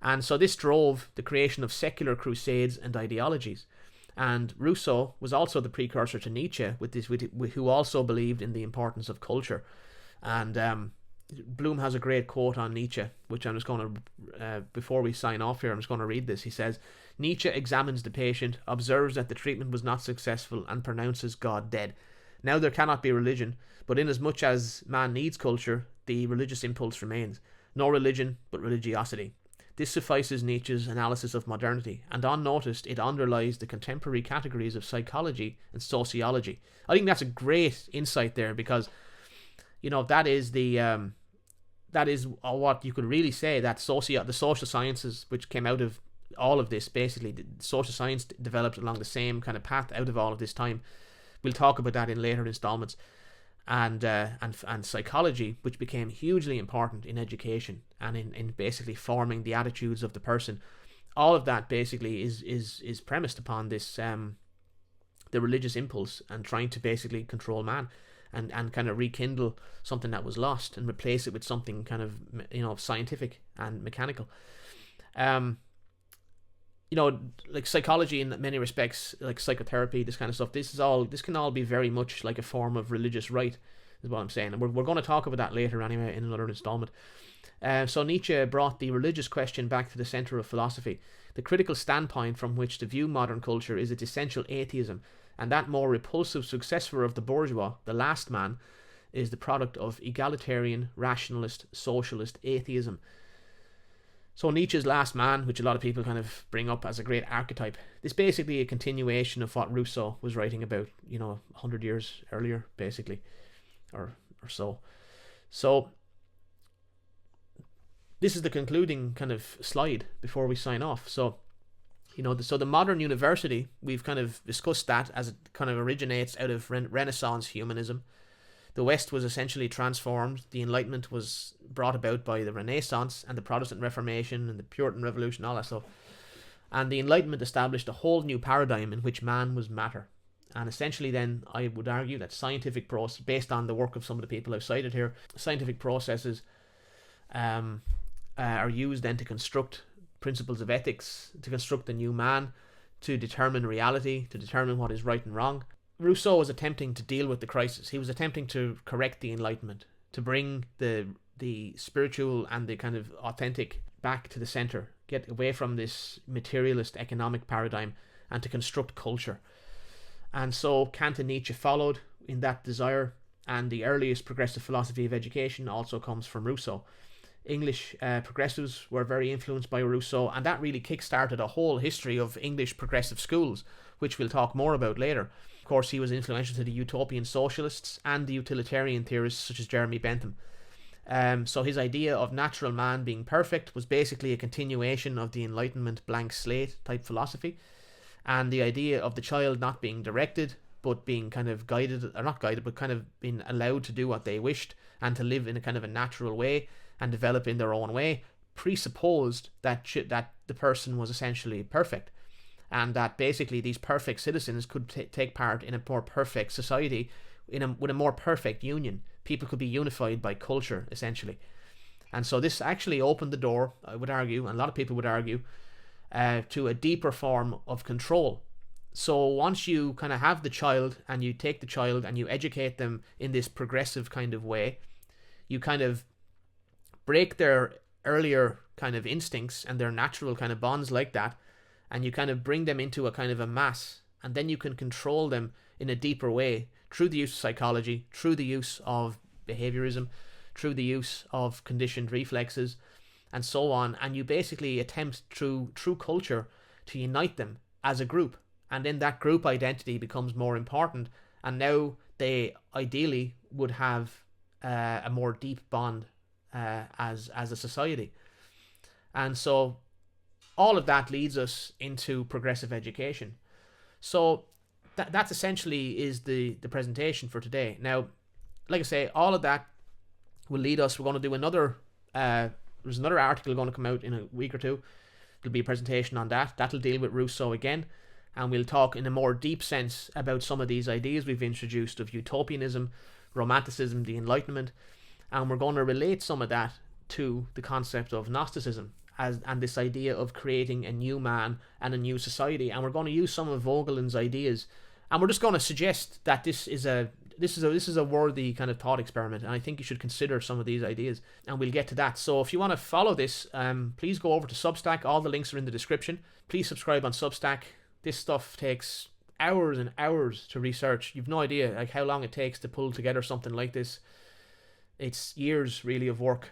And so this drove the creation of secular crusades and ideologies. And Rousseau was also the precursor to Nietzsche, who also believed in the importance of culture. And Bloom has a great quote on Nietzsche, which I'm just going to, before we sign off here, I'm just going to read this. He says, "Nietzsche examines the patient, observes that the treatment was not successful, and pronounces God dead. Now there cannot be religion, but inasmuch as man needs culture, the religious impulse remains. No religion, but religiosity. This suffices Nietzsche's analysis of modernity, and unnoticed it underlies the contemporary categories of psychology and sociology." I think that's a great insight there, because that is what you could really say, that the social sciences, which came out of all of this, basically the social science developed along the same kind of path out of all of this time. We'll talk about that in later installments. and psychology, which became hugely important in education and in basically forming the attitudes of the person. All of that basically is premised upon this the religious impulse and trying to basically control man and kind of rekindle something that was lost and replace it with something kind of, scientific and mechanical. Like psychology in many respects, like psychotherapy, this kind of stuff, this can all be very much like a form of religious rite, is what I'm saying. And we're going to talk about that later anyway in another installment. So Nietzsche brought the religious question back to the center of philosophy. The critical standpoint from which to view modern culture is its essential atheism, and that more repulsive successor of the bourgeois, the last man, is the product of egalitarian, rationalist, socialist atheism. So Nietzsche's Last Man, which a lot of people kind of bring up as a great archetype, is basically a continuation of what Rousseau was writing about, 100 years earlier, basically, or so. So this is the concluding kind of slide before we sign off. So, so the modern university, we've kind of discussed that as it kind of originates out of Renaissance humanism. The West was essentially transformed. The Enlightenment was brought about by the Renaissance and the Protestant Reformation and the Puritan Revolution, all that stuff. And the Enlightenment established a whole new paradigm in which man was matter. And essentially then, I would argue that scientific process, based on the work of some of the people I've cited here, scientific processes are used then to construct principles of ethics, to construct the new man, to determine reality, to determine what is right and wrong. Rousseau was attempting to deal with the crisis. He was attempting to correct the Enlightenment, to bring the spiritual and the kind of authentic back to the center, get away from this materialist economic paradigm, and to construct culture. And so Kant and Nietzsche followed in that desire, and the earliest progressive philosophy of education also comes from Rousseau. English progressives were very influenced by Rousseau, and that really kick-started a whole history of English progressive schools, which we'll talk more about later. Of course, he was influential to the utopian socialists and the utilitarian theorists such as Jeremy Bentham. So his idea of natural man being perfect was basically a continuation of the Enlightenment blank slate type philosophy, and the idea of the child not being directed but being kind of guided, or not guided, but kind of being allowed to do what they wished and to live in a kind of a natural way and develop in their own way, presupposed that the person was essentially perfect, and that basically these perfect citizens could take part in a more perfect society, with a more perfect union. People could be unified by culture, essentially. And so this actually opened the door, I would argue, and a lot of people would argue, to a deeper form of control. So once you kind of have the child, and you take the child and you educate them in this progressive kind of way, you kind of break their earlier kind of instincts and their natural kind of bonds like that, and you kind of bring them into a kind of a mass, and then you can control them in a deeper way through the use of psychology, through the use of behaviorism, through the use of conditioned reflexes, and so on. And you basically attempt through culture to unite them as a group, and then that group identity becomes more important, and now they ideally would have a more deep bond as a society. And so all of that leads us into progressive education. So that's essentially is the presentation for today. Now, like I say, all of that will lead us. We're going to do another. There's another article going to come out in a week or two. There'll be a presentation on that. That'll deal with Rousseau again, and we'll talk in a more deep sense about some of these ideas we've introduced of utopianism, romanticism, the Enlightenment, and we're going to relate some of that to the concept of Gnosticism and this idea of creating a new man and a new society. And we're going to use some of Vogelin's ideas, and we're just going to suggest that this is a worthy kind of thought experiment, and I think you should consider some of these ideas, and we'll get to that. So if you want to follow this, please go over to Substack. All the links are in the description. Please subscribe on Substack. This stuff takes hours and hours to research. You've no idea like how long it takes to pull together something like this. It's years really of work,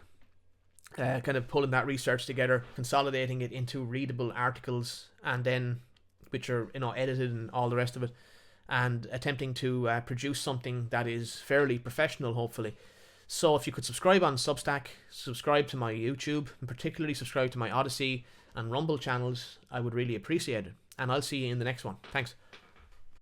kind of pulling that research together, consolidating it into readable articles, and then which are edited and all the rest of it, and attempting to produce something that is fairly professional, hopefully. So if you could subscribe on Substack, subscribe to my YouTube, and particularly subscribe to my Odyssey and Rumble channels, I would really appreciate it. And I'll see you in the next one. Thanks.